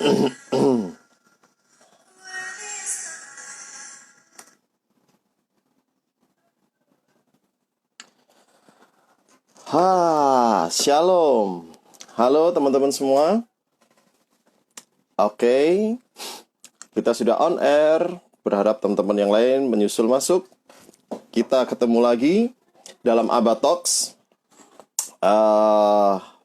Shalom. Halo teman-teman semua. Oke, kita sudah on air. Berharap teman-teman yang lain menyusul masuk. Kita ketemu lagi dalam Aba Talks.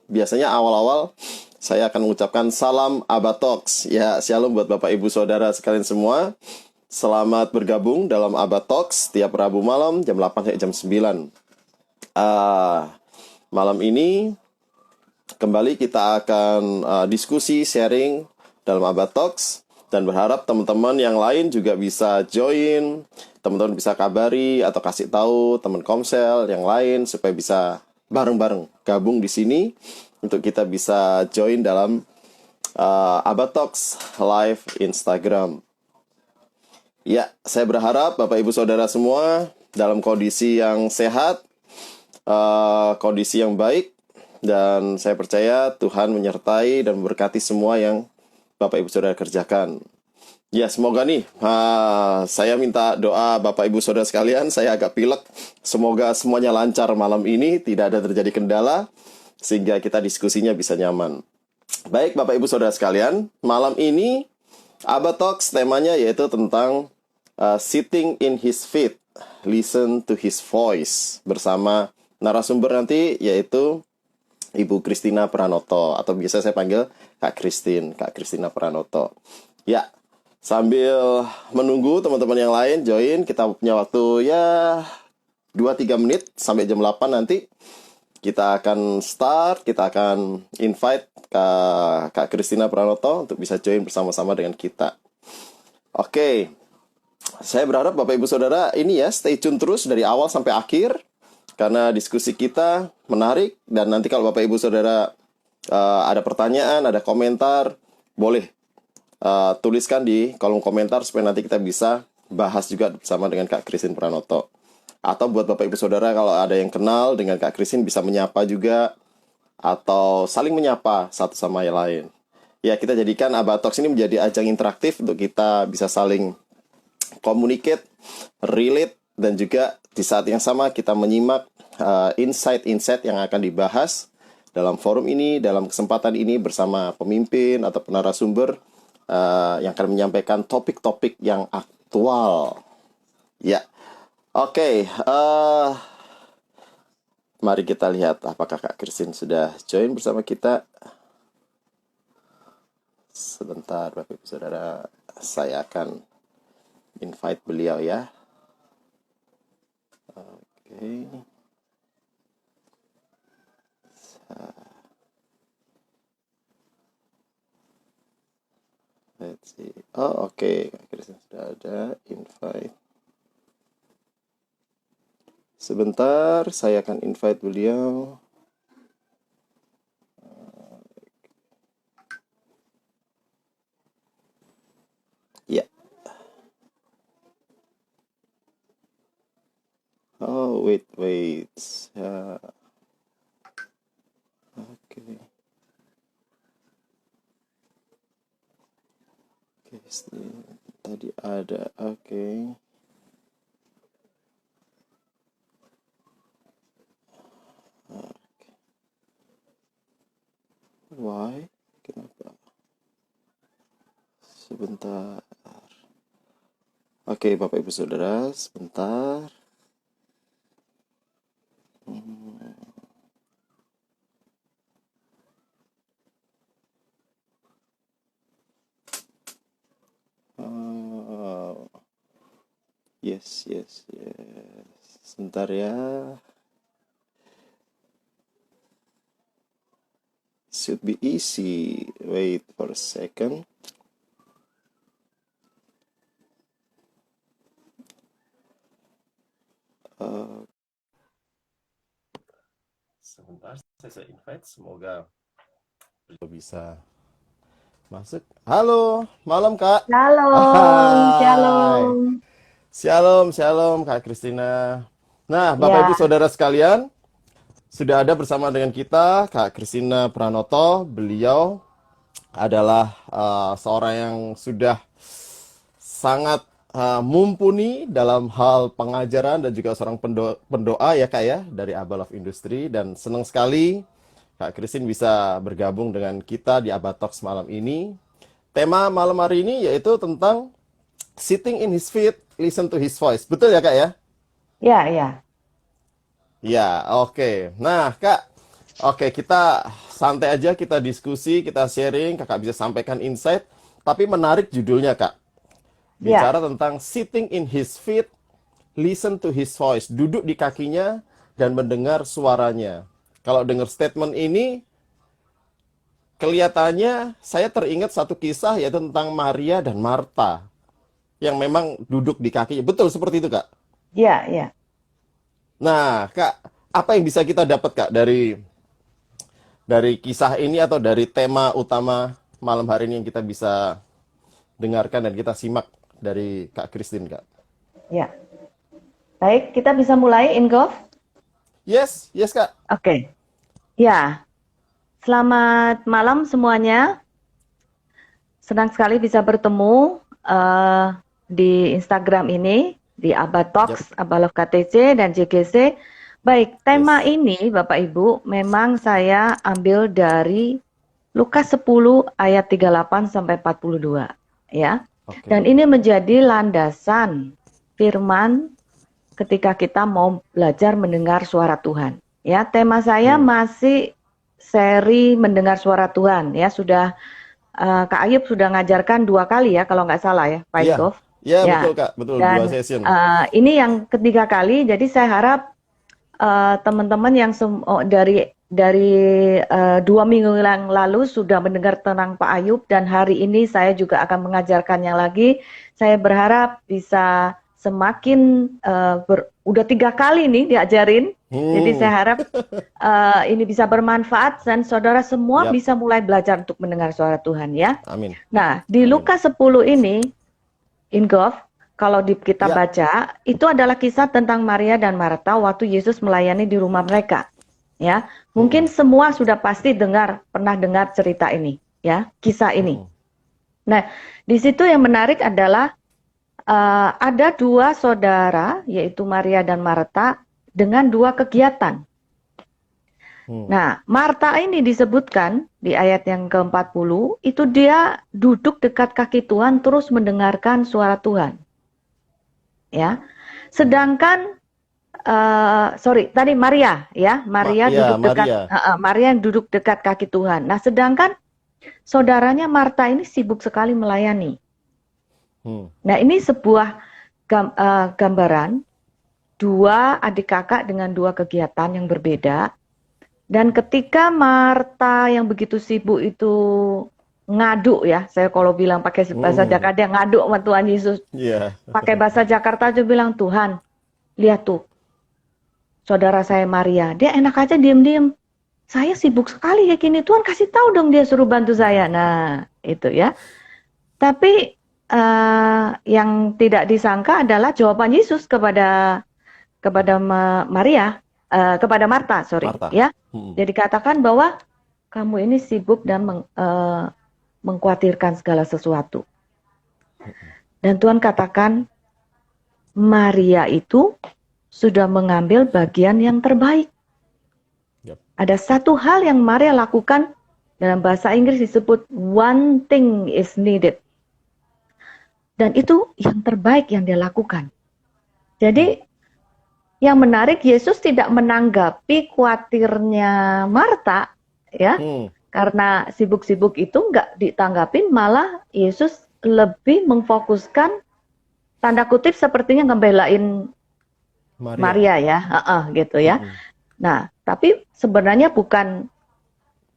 Biasanya awal-awal saya akan mengucapkan salam Aba Talks. Ya, shalom buat Bapak Ibu Saudara sekalian semua. Selamat bergabung dalam Aba Talks tiap Rabu malam jam 8 sampai jam 9. Malam ini kembali kita akan diskusi, sharing dalam Aba Talks. Dan berharap teman-teman yang lain juga bisa join. Teman-teman bisa kabari atau kasih tahu teman Komsel yang lain supaya bisa bareng-bareng gabung di sini untuk kita bisa join dalam Aba Talks live Instagram. Ya, saya berharap Bapak Ibu Saudara semua dalam kondisi yang sehat, kondisi yang baik, dan saya percaya Tuhan menyertai dan memberkati semua yang Bapak Ibu Saudara kerjakan. Ya, semoga nih, saya minta doa Bapak Ibu Saudara sekalian. Saya agak pilek. Semoga semuanya lancar malam ini, tidak ada terjadi kendala, sehingga kita diskusinya bisa nyaman. Baik Bapak Ibu Saudara sekalian, malam ini Aba Talks temanya yaitu tentang sitting in his feet, listen to his voice, bersama narasumber nanti yaitu Ibu Christina Pranoto, atau biasa saya panggil Kak Christina Pranoto. Ya, sambil menunggu teman-teman yang lain join, kita punya waktu ya 2-3 menit sampai jam 8 nanti. Kita akan start, kita akan invite Kak Christina Pranoto untuk bisa join bersama-sama dengan kita. Oke, saya berharap Bapak Ibu Saudara ini ya stay tune terus dari awal sampai akhir, karena diskusi kita menarik. Dan nanti kalau Bapak Ibu Saudara ada pertanyaan, ada komentar, boleh tuliskan di kolom komentar supaya nanti kita bisa bahas juga bersama dengan Kak Christine Pranoto. Atau buat Bapak Ibu Saudara kalau ada yang kenal dengan Kak Christine bisa menyapa juga, atau saling menyapa satu sama yang lain. Ya, kita jadikan Aba Talks ini menjadi ajang interaktif untuk kita bisa saling communicate, relate, dan juga di saat yang sama kita menyimak insight-insight yang akan dibahas dalam forum ini, dalam kesempatan ini bersama pemimpin atau narasumber yang akan menyampaikan topik-topik yang aktual. Ya, oke. Mari kita lihat apakah Kak Christine sudah join bersama kita. Sebentar Bapak Ibu Saudara, saya akan invite beliau ya. Oke. Let's see. Oh, oke. Christine sudah ada invite. Sebentar, saya akan invite beliau. Ya. Oh, wait. Oke. Tadi ada, oke. Why? Kenapa? Sebentar. Oke, Bapak Ibu Saudara, sebentar. Yes. Sebentar ya. Should be easy. Wait for a second. Sebentar, saya invite. Semoga bisa masuk. Halo, malam Kak. Shalom, Hai. shalom. Shalom Kak Christina. Nah, Bapak Ibu Ya, Saudara sekalian, sudah ada bersama dengan kita Kak Christina Pranoto. Beliau adalah seorang yang sudah sangat mumpuni dalam hal pengajaran dan juga seorang pendoa ya Kak ya dari Abba Love Industry, dan senang sekali Kak Christine bisa bergabung dengan kita di Abba Talks malam ini. Tema malam hari ini yaitu tentang sitting in his feet, listen to his voice. Betul ya Kak ya? Ya, ya. Ya, oke. Nah, Kak, oke, kita santai aja, kita diskusi, kita sharing, Kakak bisa sampaikan insight, tapi menarik judulnya, Kak. Ya, Bicara tentang sitting in his feet, listen to his voice, duduk di kakinya dan mendengar suaranya. Kalau dengar statement ini, kelihatannya saya teringat satu kisah yaitu tentang Maria dan Marta yang memang duduk di kakinya. Betul seperti itu, Kak. ya, ya. Nah, Kak, apa yang bisa kita dapat, Kak, dari kisah ini atau dari tema utama malam hari ini yang kita bisa dengarkan dan kita simak dari Kak Christine, Kak? Ya. Baik, kita bisa mulai, Ingolf. Yes, yes, Kak. Oke. Ya, selamat malam semuanya. Senang sekali bisa bertemu di Instagram ini, di Abba Yep, Talks, Abba Love KTC, dan JGC. Baik, tema yes. ini, Bapak Ibu, memang saya ambil dari Lukas 10 ayat 38 sampai 42, ya. Dan Oke. ini menjadi landasan firman ketika kita mau belajar mendengar suara Tuhan. Ya, tema saya Hmm. masih seri mendengar suara Tuhan. Ya, sudah Kak Ayub sudah ngajarkan 2 kali ya, kalau nggak salah ya, Pak Iya, Inggof. iya betul, Ya, Kak. Betul, dua dan session. ini yang ketiga kali. Jadi saya harap teman-teman yang dari 2 minggu yang lalu sudah mendengar tentang Pak Ayub, dan hari ini saya juga akan mengajarkannya lagi. Saya berharap bisa semakin udah 3 kali nih diajarin. Jadi Hmm. saya harap ini bisa bermanfaat dan saudara semua Yap. bisa mulai belajar untuk mendengar suara Tuhan ya. Amin. Nah, di Amin. Lukas 10 ini, Ingolf, kalau kita Ya. baca, itu adalah kisah tentang Maria dan Marta waktu Yesus melayani di rumah mereka. Ya, Hmm. mungkin semua sudah pasti pernah dengar cerita ini, ya, kisah ini. Hmm. Nah, di situ yang menarik adalah ada 2 saudara, yaitu Maria dan Marta, dengan 2 kegiatan. Hmm. Nah, Marta ini disebutkan di ayat yang ke-40, itu dia duduk dekat kaki Tuhan terus mendengarkan suara Tuhan. Ya. Sedangkan tadi Maria ya, Ya, Maria. Maria yang duduk dekat kaki Tuhan. Nah, sedangkan saudaranya Marta ini sibuk sekali melayani. Hmm. Nah, ini sebuah gambaran 2 adik kakak dengan 2 kegiatan yang berbeda. Dan ketika Marta yang begitu sibuk itu ngaduk ya, saya kalau bilang pakai bahasa Hmm. Jakarta, dia ngaduk sama Tuhan Yesus. Iya. Pakai bahasa Jakarta aja bilang, Tuhan, lihat tuh, saudara saya Maria, dia enak aja diem-diem. Saya sibuk sekali kayak gini, Tuhan kasih tahu dong dia suruh bantu saya. Nah, itu ya. Tapi yang tidak disangka adalah jawaban Yesus kepada Maria, kepada Marta, sorry, Marta. ya. Hmm. Jadi katakan bahwa kamu ini sibuk dan mengkhawatirkan segala sesuatu. Dan Tuhan katakan Maria itu sudah mengambil bagian yang terbaik. Yep. Ada satu hal yang Maria lakukan, dalam bahasa Inggris disebut one thing is needed. Dan itu yang terbaik yang dia lakukan. Jadi yang menarik, Yesus tidak menanggapi khawatirnya Marta, ya, karena sibuk-sibuk itu nggak ditanggapin, malah Yesus lebih memfokuskan, tanda kutip sepertinya ngebelain Maria ya, gitu ya. Nah, tapi sebenarnya bukan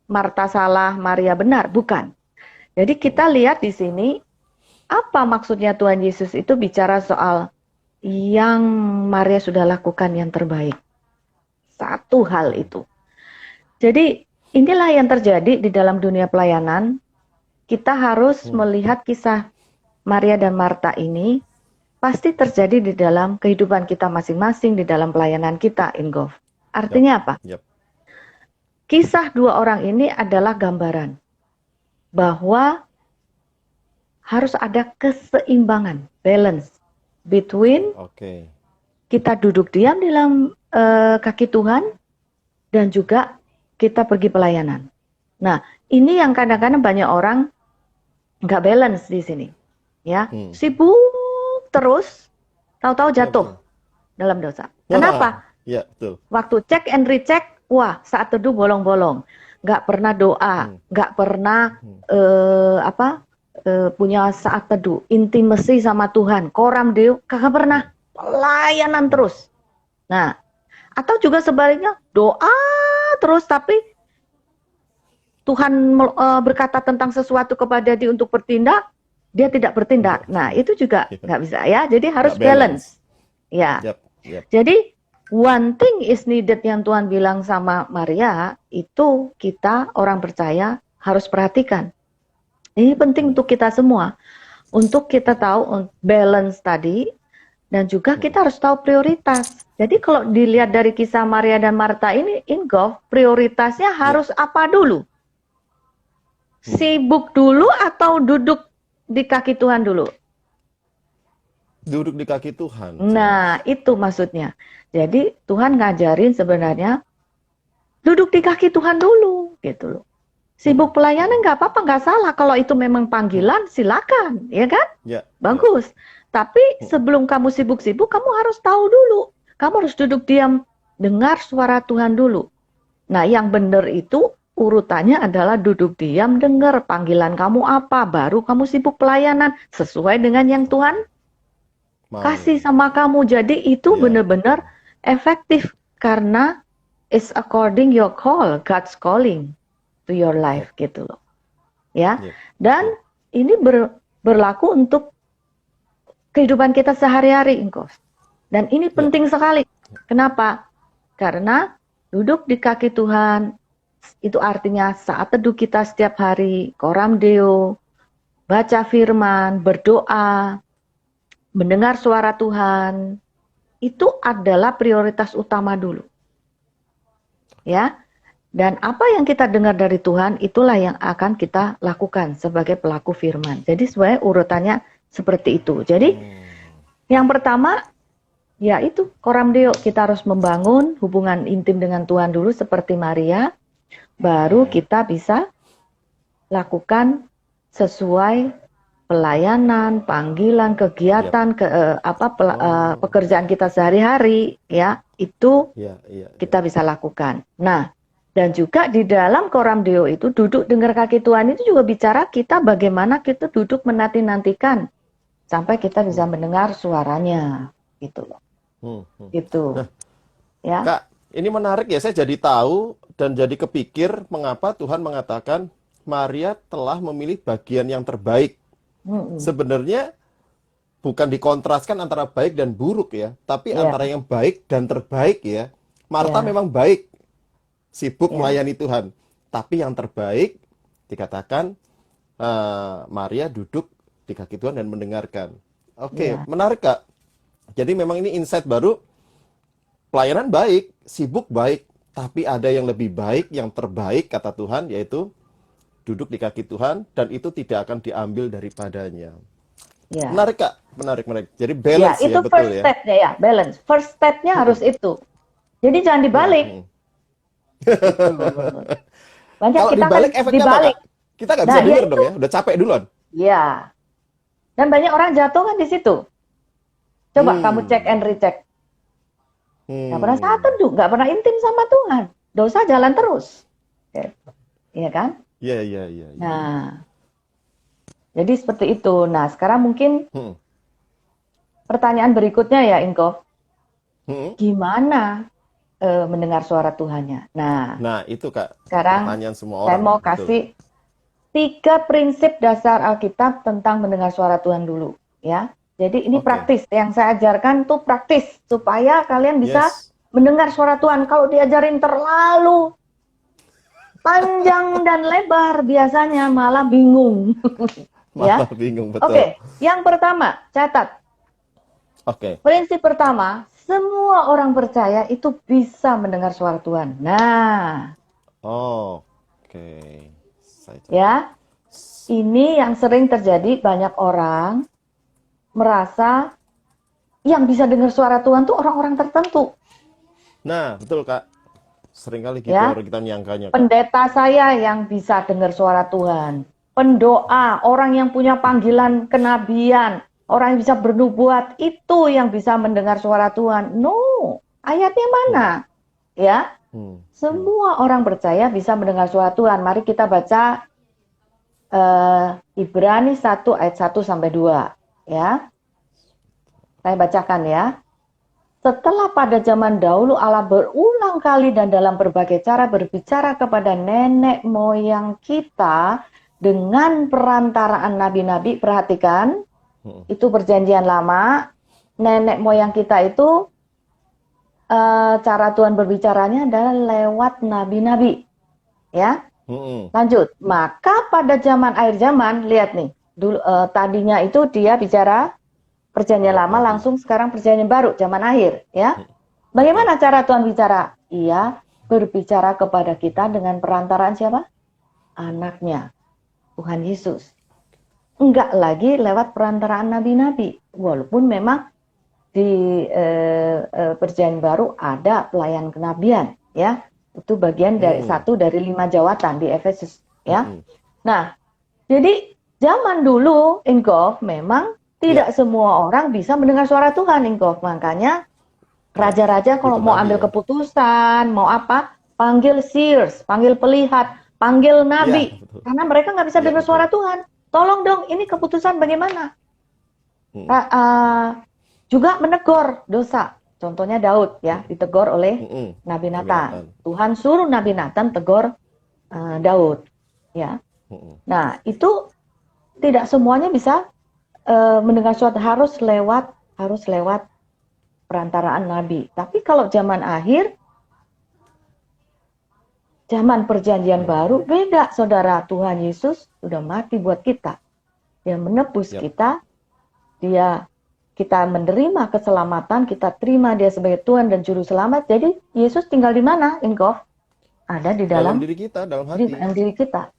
Marta salah, Maria benar, bukan. Jadi kita lihat di sini, apa maksudnya Tuhan Yesus itu bicara soal yang Maria sudah lakukan yang terbaik. Satu hal itu. Jadi inilah yang terjadi di dalam dunia pelayanan. Kita harus melihat kisah Maria dan Marta ini pasti terjadi di dalam kehidupan kita masing-masing, di dalam pelayanan kita, Ingolf. Artinya apa? Yep. Kisah 2 orang ini adalah gambaran bahwa harus ada keseimbangan, balance between Oke. kita duduk diam di dalam kaki Tuhan dan juga kita pergi pelayanan. Nah, ini yang kadang-kadang banyak orang nggak balance di sini, ya, sibuk terus, tahu-tahu jatuh dalam dosa. Kenapa? Ya, betul. Waktu cek and recheck, wah, saat teduh bolong-bolong, nggak pernah doa, nggak pernah punya saat teduh, intimacy sama Tuhan, koram deo, kagak pernah, pelayanan terus. Nah, atau juga sebaliknya, doa terus tapi Tuhan berkata tentang sesuatu kepada dia untuk bertindak, dia tidak bertindak. Nah, itu juga nggak bisa ya. Jadi harus balance. Ya. Yep. Jadi one thing is needed yang Tuhan bilang sama Maria, itu kita orang percaya harus perhatikan. Ini penting untuk kita semua. Untuk kita tahu balance tadi, dan juga kita harus tahu prioritas. Jadi kalau dilihat dari kisah Maria dan Marta ini, Ingolf, prioritasnya harus apa dulu? Sibuk dulu atau duduk di kaki Tuhan dulu? Duduk di kaki Tuhan. Nah, itu maksudnya. Jadi Tuhan ngajarin sebenarnya duduk di kaki Tuhan dulu, gitu loh. Sibuk pelayanan nggak apa-apa, nggak salah. Kalau itu memang panggilan, silakan, ya kan? Ya. Bagus. Tapi sebelum kamu sibuk-sibuk, kamu harus tahu dulu. Kamu harus duduk diam, dengar suara Tuhan dulu. Nah, yang benar itu urutannya adalah duduk diam, dengar panggilan kamu apa, baru kamu sibuk pelayanan sesuai dengan yang Tuhan kasih sama kamu. Jadi itu benar-benar efektif karena it's according your call, God's calling to your life gitu loh. Ya. Dan ini berlaku untuk kehidupan kita sehari-hari, Ingolf. Dan ini penting sekali. Kenapa? Karena duduk di kaki Tuhan itu artinya saat teduh kita setiap hari, koram deo, baca firman, berdoa, mendengar suara Tuhan, itu adalah prioritas utama dulu. Ya. Dan apa yang kita dengar dari Tuhan, itulah yang akan kita lakukan sebagai pelaku firman. Jadi sebenarnya urutannya seperti itu. Jadi yang pertama, ya itu koram deo, kita harus membangun hubungan intim dengan Tuhan dulu seperti Maria, baru kita bisa lakukan sesuai pelayanan, panggilan, kegiatan, pekerjaan kita sehari-hari, ya itu kita bisa lakukan. Nah, dan juga di dalam koram deo itu duduk dengar kaki Tuhan itu juga bicara kita bagaimana kita duduk menanti-nantikan sampai kita bisa mendengar suaranya, gitu loh. Gitu. Nah, ya. Kak, ini menarik ya, saya jadi tahu dan jadi kepikir mengapa Tuhan mengatakan Maria telah memilih bagian yang terbaik. Sebenarnya bukan dikontraskan antara baik dan buruk ya, tapi antara yang baik dan terbaik ya. Marta memang baik, sibuk melayani Tuhan, tapi yang terbaik dikatakan Maria duduk di kaki Tuhan dan mendengarkan. Oke, menarik Kak. Jadi memang ini insight baru, pelayanan baik, sibuk baik, tapi ada yang lebih baik, yang terbaik kata Tuhan, yaitu duduk di kaki Tuhan, dan itu tidak akan diambil daripadanya. Ya. Menarik Kak, menarik. Jadi balance ya, itu betul first step-nya ya, balance. First step-nya harus itu. Jadi jangan dibalik. Banyak kalau kita dibalik kan efeknya dibalik. Apa, Kak? Kita nggak bisa dengar dong ya, udah capek duluan. Iya. Dan banyak orang jatuh kan di situ. Coba kamu cek and recheck. Nggak pernah saat teduh, nggak pernah intim sama Tuhan. Dosa jalan terus. Iya kan? Iya. Nah, jadi seperti itu. Nah, sekarang mungkin pertanyaan berikutnya ya, Ingolf. Gimana mendengar suara Tuhannya? Nah, itu Kak. Sekarang pertanyaan semua orang. Saya mau kasih 3 prinsip dasar Alkitab tentang mendengar suara Tuhan dulu, ya. Jadi ini praktis. Yang saya ajarkan tuh praktis supaya kalian bisa mendengar suara Tuhan. Kalau diajarin terlalu panjang dan lebar, biasanya malah bingung. Malah bingung, betul. Oke, yang pertama, catat. Prinsip pertama, semua orang percaya itu bisa mendengar suara Tuhan. Nah. Ya. ini yang sering terjadi, banyak orang merasa yang bisa dengar suara Tuhan tuh orang-orang tertentu. Nah, betul Kak. Seringkali gitu Ya, orang kita nyangkanya Kak. pendeta saya yang bisa dengar suara Tuhan. Pendoa, orang yang punya panggilan kenabian, orang yang bisa bernubuat, itu yang bisa mendengar suara Tuhan. No, ayatnya mana? Ya, Hmm. semua orang percaya bisa mendengar suara Tuhan. Mari kita baca Ibrani 1 ayat 1 sampai 2. Ya, saya bacakan ya. Setelah pada zaman dahulu Allah berulang kali dan dalam berbagai cara berbicara kepada nenek moyang kita dengan perantaraan nabi-nabi. Perhatikan, itu perjanjian lama. Nenek moyang kita itu cara Tuhan berbicaranya adalah lewat nabi-nabi. Ya, lanjut. Maka pada zaman akhir zaman, lihat nih, dulu tadinya itu dia bicara perjanjian lama, langsung sekarang perjanjian baru, zaman akhir, ya. Bagaimana cara Tuhan bicara? Ia berbicara kepada kita dengan perantaraan siapa? Anaknya, Tuhan Yesus. Enggak lagi lewat perantaraan nabi-nabi. Walaupun memang di perjanjian baru ada pelayan kenabian, ya. Itu bagian dari 1 dari 5 jawatan di Efesus, ya. Nah, jadi zaman dulu, Ingkov, memang tidak semua orang bisa mendengar suara Tuhan, Ingkov. Makanya raja-raja kalau mau ambil keputusan, mau apa, panggil seers, panggil pelihat, panggil nabi. Karena mereka nggak bisa dengar suara Tuhan. Tolong dong, ini keputusan bagaimana? Juga menegur dosa. Contohnya Daud, ya, ditegur oleh Nabi Nathan. Tuhan suruh Nabi Nathan tegur Daud, ya. Nah, itu tidak semuanya bisa mendengar suara, harus lewat perantaraan nabi. Tapi kalau zaman akhir, zaman perjanjian baru, beda, saudara. Tuhan Yesus sudah mati buat kita. Dia menebus kita, kita menerima keselamatan, kita terima dia sebagai Tuhan dan Juru Selamat. Jadi Yesus tinggal di mana, Ingkov? Ada di dalam diri kita, dalam hati. Di dalam diri kita.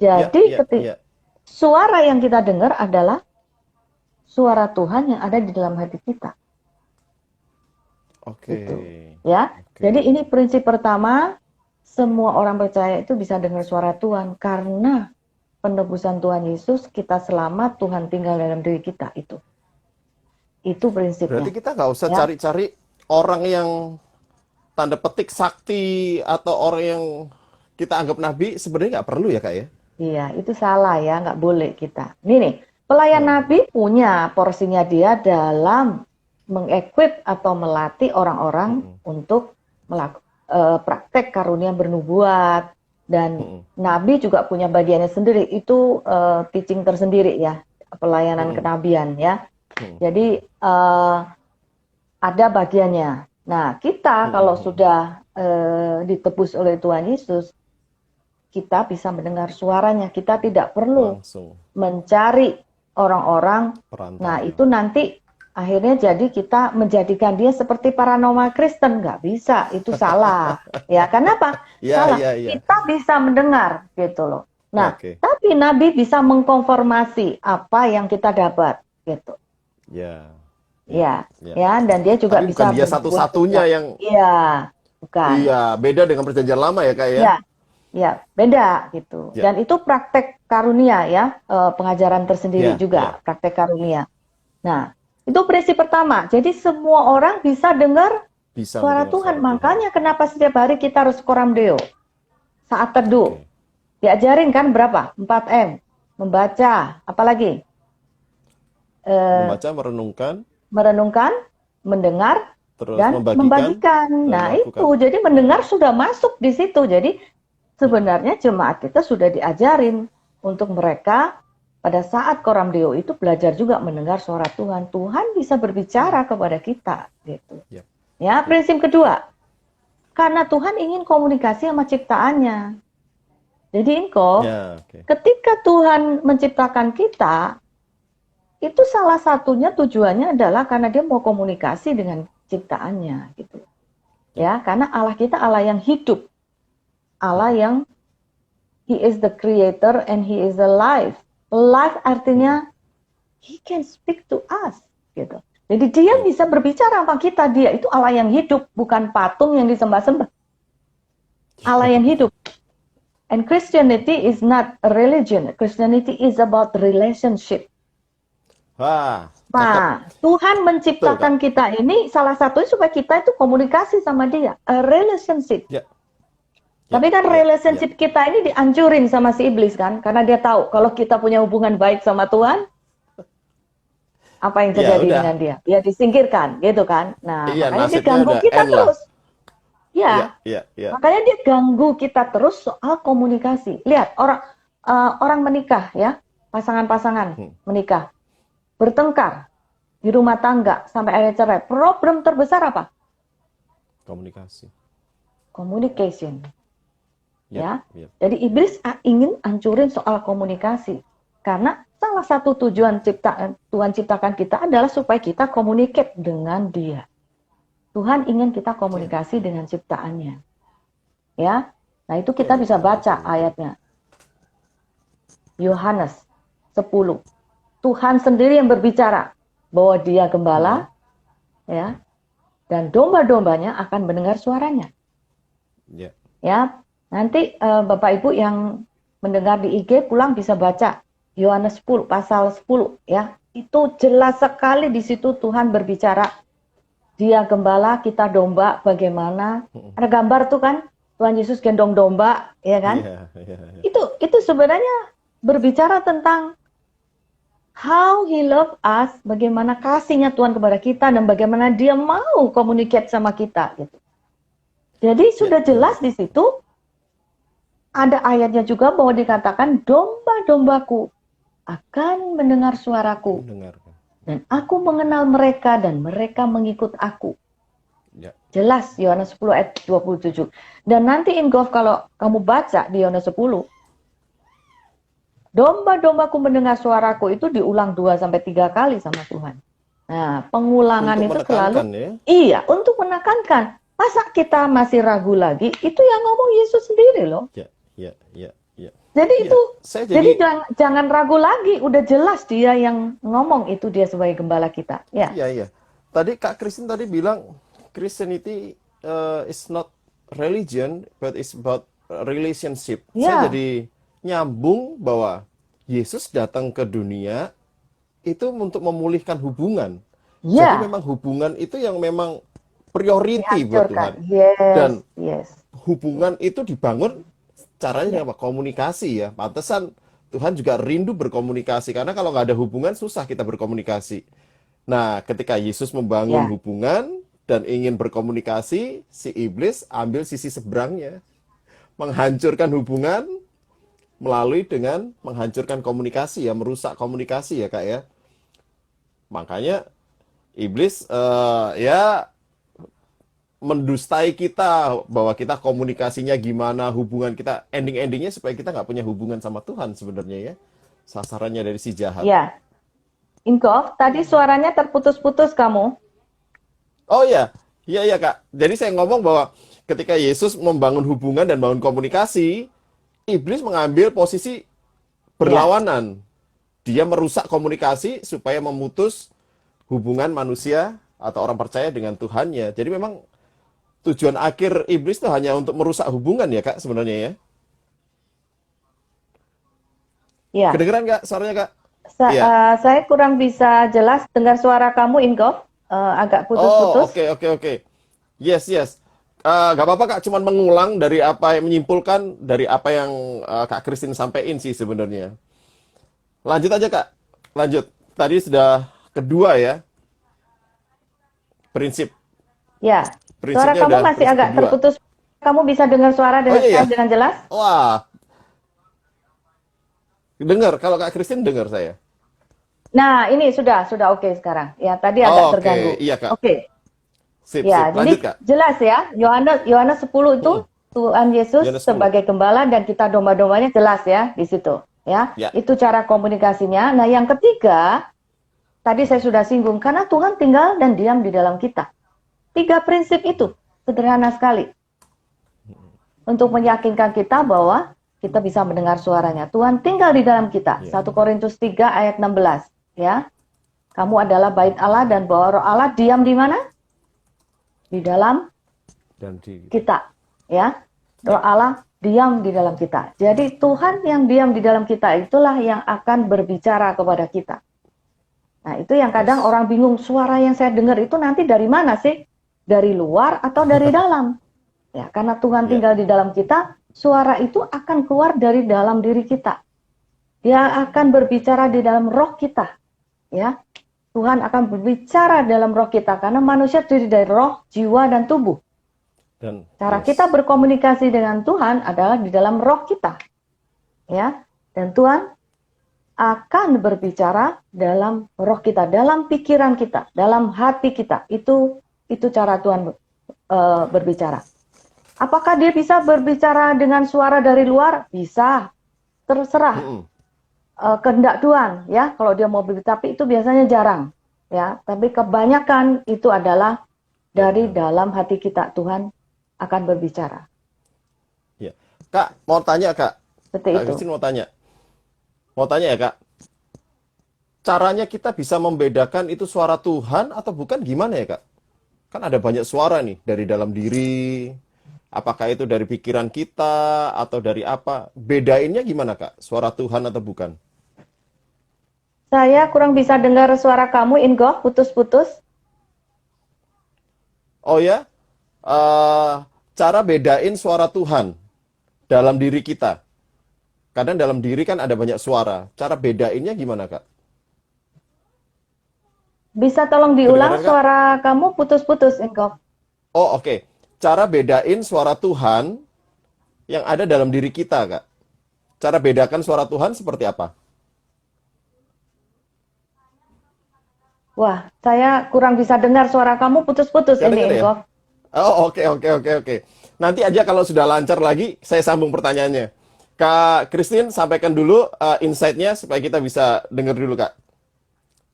Jadi ketika suara yang kita dengar adalah suara Tuhan yang ada di dalam hati kita. Gitu. Ya. Jadi ini prinsip pertama, semua orang percaya itu bisa dengar suara Tuhan karena penebusan Tuhan Yesus, kita selamat, Tuhan tinggal dalam diri kita itu. Itu prinsipnya. Berarti kita nggak usah cari-cari orang yang tanda petik sakti atau orang yang kita anggap nabi, sebenarnya nggak perlu ya Kak ya? Iya, itu salah ya, nggak boleh kita. Ini nih, pelayan nabi punya porsinya dia dalam mengequip atau melatih orang-orang untuk praktek karunia bernubuat. Dan nabi juga punya bagiannya sendiri, itu teaching tersendiri ya, pelayanan kenabian ya. Jadi ada bagiannya. Nah, kita kalau sudah ditebus oleh Tuhan Yesus, kita bisa mendengar suaranya. Kita tidak perlu mencari orang-orang. Nah, itu nanti akhirnya jadi kita menjadikan dia seperti paranormal Kristen. Nggak bisa, itu salah. Ya, kenapa? Salah. Kita bisa mendengar, gitu loh. Nah, tapi Nabi bisa mengkonfirmasi apa yang kita dapat, gitu. Ya, dan dia juga tapi bisa. Bukan dia satu-satunya yang. Iya, bukan. Iya, beda dengan perjanjian lama ya Kak ya. Ya, beda gitu. Dan itu praktek karunia ya, pengajaran tersendiri juga, praktek karunia. Nah, itu prinsip pertama. Jadi semua orang bisa dengar suara Tuhan. Makanya kenapa setiap hari kita harus koram deo saat teduh. Diajarin kan berapa? 4M. Membaca, apalagi? Membaca, merenungkan, mendengar, terus dan membagikan. Nah, itu. Jadi mendengar sudah masuk di situ. Jadi sebenarnya jemaat kita sudah diajarin untuk mereka pada saat koram deo itu belajar juga mendengar suara Tuhan. Tuhan bisa berbicara kepada kita, gitu. Ya, prinsip kedua. Karena Tuhan ingin komunikasi sama ciptaannya. Jadi ketika Tuhan menciptakan kita, itu salah satunya tujuannya adalah karena dia mau komunikasi dengan ciptaannya, gitu. Ya, karena Allah kita Allah yang hidup. Allah yang He is the creator and he is alive. Alive artinya he can speak to us, gitu. Jadi dia bisa berbicara sama kita. Dia itu Allah yang hidup, bukan patung yang disembah-sembah. Allah yang hidup. And Christianity is not a religion. Christianity is about relationship. Wah, Nah, Tuhan menciptakan kita ini salah satunya supaya kita itu komunikasi sama dia. A relationship. ya. Tapi kan relationship kita ini dihancurin sama si iblis kan. Karena dia tahu kalau kita punya hubungan baik sama Tuhan, apa yang terjadi udah. dengan dia? Dia disingkirkan, gitu kan. Nah, Iya, makanya dia nasibnya ganggu udah kita end lah. terus. Ya, Ya. makanya dia ganggu kita terus soal komunikasi. Lihat, orang menikah ya, pasangan-pasangan menikah, bertengkar di rumah tangga sampai akhirnya cerai. Problem terbesar apa? Komunikasi. Communication. Ya. Ya. Jadi iblis ingin hancurin soal komunikasi. Karena salah satu tujuan Tuhan ciptakan kita adalah supaya kita communicate dengan dia. Tuhan ingin kita komunikasi dengan ciptaannya. Ya. Nah, itu kita bisa baca ayatnya. Yohanes 10. Tuhan sendiri yang berbicara bahwa dia gembala, ya. Dan domba-dombanya akan mendengar suaranya. Ya. Ya. Nanti Bapak Ibu yang mendengar di IG pulang bisa baca Yohanes 10 pasal 10 ya. Itu jelas sekali di situ Tuhan berbicara. Dia gembala, kita domba, bagaimana? Ada gambar tuh kan, Tuhan Yesus gendong domba, ya kan? Ya. Itu sebenarnya berbicara tentang how he love us, bagaimana kasihnya Tuhan kepada kita dan bagaimana dia mau communicate sama kita gitu. Jadi sudah jelas di situ. Ada ayatnya juga bahwa dikatakan domba-dombaku akan mendengar suaraku. Mendengarkan. Dan aku mengenal mereka dan mereka mengikut aku. Ya. Jelas Yohanes 10 ayat 27. Dan nanti Ingolf kalau kamu baca di Yohanes 10, domba-dombaku mendengar suaraku itu diulang 2-3 kali sama Tuhan. Nah, pengulangan Untuk itu selalu ya? Iya, untuk menekankan. Masa kita masih ragu lagi? Itu yang ngomong Yesus sendiri loh. Ya. Jadi Ya, itu, saya jadi jangan ragu lagi. Udah jelas dia yang ngomong itu dia sebagai gembala kita. Ya. Iya. Tadi Kak Kristen tadi bilang Christianity is not religion, but it's about relationship. Ya. Saya jadi nyambung bahwa Yesus datang ke dunia itu untuk memulihkan hubungan. Ya. Jadi memang hubungan itu yang memang priority buat Tuhan. Yes. Dan yes. hubungan itu dibangun caranya apa? Komunikasi ya. Pantesan Tuhan juga rindu berkomunikasi karena kalau nggak ada hubungan susah kita berkomunikasi. Nah, ketika Yesus membangun hubungan dan ingin berkomunikasi, si iblis ambil sisi seberangnya, menghancurkan hubungan melalui dengan menghancurkan komunikasi ya, merusak komunikasi ya Kak ya. Makanya iblis ya mendustai kita bahwa kita komunikasinya gimana, hubungan kita, ending-endingnya supaya kita nggak punya hubungan sama Tuhan sebenarnya ya. Sasarannya dari si jahat. Ya. Ingolf, tadi suaranya terputus-putus kamu. Oh iya Kak. Jadi saya ngomong bahwa ketika Yesus membangun hubungan dan bangun komunikasi, iblis mengambil posisi berlawanan. Dia merusak komunikasi supaya memutus hubungan manusia atau orang percaya dengan Tuhannya. Jadi memang tujuan akhir iblis itu hanya untuk merusak hubungan ya Kak sebenarnya ya. Ya. Kedengeran Kak suaranya Kak? Saya kurang bisa jelas dengar suara kamu Ingolf. Agak putus-putus. Oke. Yes. Gak apa-apa Kak, cuman mengulang dari apa yang menyimpulkan dari apa yang Kak Christine sampaikan sih sebenarnya. Lanjut aja Kak. Lanjut. Tadi sudah kedua ya. Prinsip. Ya. Suara Prinsipnya kamu udah masih prinsip agak kedua. terputus. Kamu bisa dengar suara dengan jelas? Wah. Dengar, kalau Kak Christine dengar saya. Nah, ini sudah oke sekarang. Ya, tadi agak terganggu. Iya, Kak. Oke. Sip. Ya, Lanjut, jadi Kak. jelas ya. Yohanes 10 itu Tuhan Yesus Yohanes 10. sebagai gembala dan kita domba-dombanya jelas ya di situ. Ya. Itu cara komunikasinya. Nah, yang ketiga, tadi saya sudah singgung karena Tuhan tinggal dan diam di dalam kita. 3 prinsip itu sederhana sekali. Untuk meyakinkan kita bahwa kita bisa mendengar suaranya. Tuhan tinggal di dalam kita. 1 Korintus 3 ayat 16, ya. Kamu adalah bait Allah dan bahwa Roh Allah diam di mana? Di dalam Dan di kita, ya. Roh Allah diam di dalam kita. Jadi Tuhan yang diam di dalam kita itulah yang akan berbicara kepada kita. Nah, itu yang kadang orang bingung, suara yang saya dengar itu nanti dari mana sih? Dari luar atau dari dalam? Ya, karena Tuhan tinggal di dalam kita, suara itu akan keluar dari dalam diri kita. Dia akan berbicara di dalam roh kita, ya. Tuhan akan berbicara dalam roh kita karena manusia terdiri dari roh, jiwa, dan tubuh. dan Cara kita berkomunikasi dengan Tuhan adalah di dalam roh kita, ya. Dan Tuhan akan berbicara dalam roh kita, dalam pikiran kita, dalam hati kita. Itu cara Tuhan berbicara. Apakah dia bisa berbicara dengan suara dari luar? Bisa, terserah. Kehendak Tuhan, ya. Kalau dia mau berbicara, tapi itu biasanya jarang, ya. Tapi kebanyakan itu adalah dari dalam hati kita. Tuhan akan berbicara. Ya. Kak, mau tanya Kak. Seperti Kak itu. Christine mau tanya ya Kak. Caranya kita bisa membedakan itu suara Tuhan atau bukan gimana ya Kak? Kan ada banyak suara nih dari dalam diri. Apakah itu dari pikiran kita atau dari apa? Bedainnya gimana Kak? Suara Tuhan atau bukan? Saya kurang bisa dengar suara kamu, Ingo, putus-putus. Oh ya, cara bedain suara Tuhan dalam diri kita. Kadang dalam diri kan ada banyak suara. Cara bedainnya gimana Kak? Bisa tolong diulang Kedengaran, Kak? suara kamu putus-putus, Ingo. Oh oke. Cara bedain suara Tuhan yang ada dalam diri kita Kak. Cara bedakan suara Tuhan seperti apa? Wah, saya kurang bisa dengar suara kamu putus-putus Nggak ini, dengar ya? Ingo. Oh, oke. Nanti aja kalau sudah lancar lagi, saya sambung pertanyaannya. Kak Christine, sampaikan dulu insight-nya supaya kita bisa dengar dulu, Kak.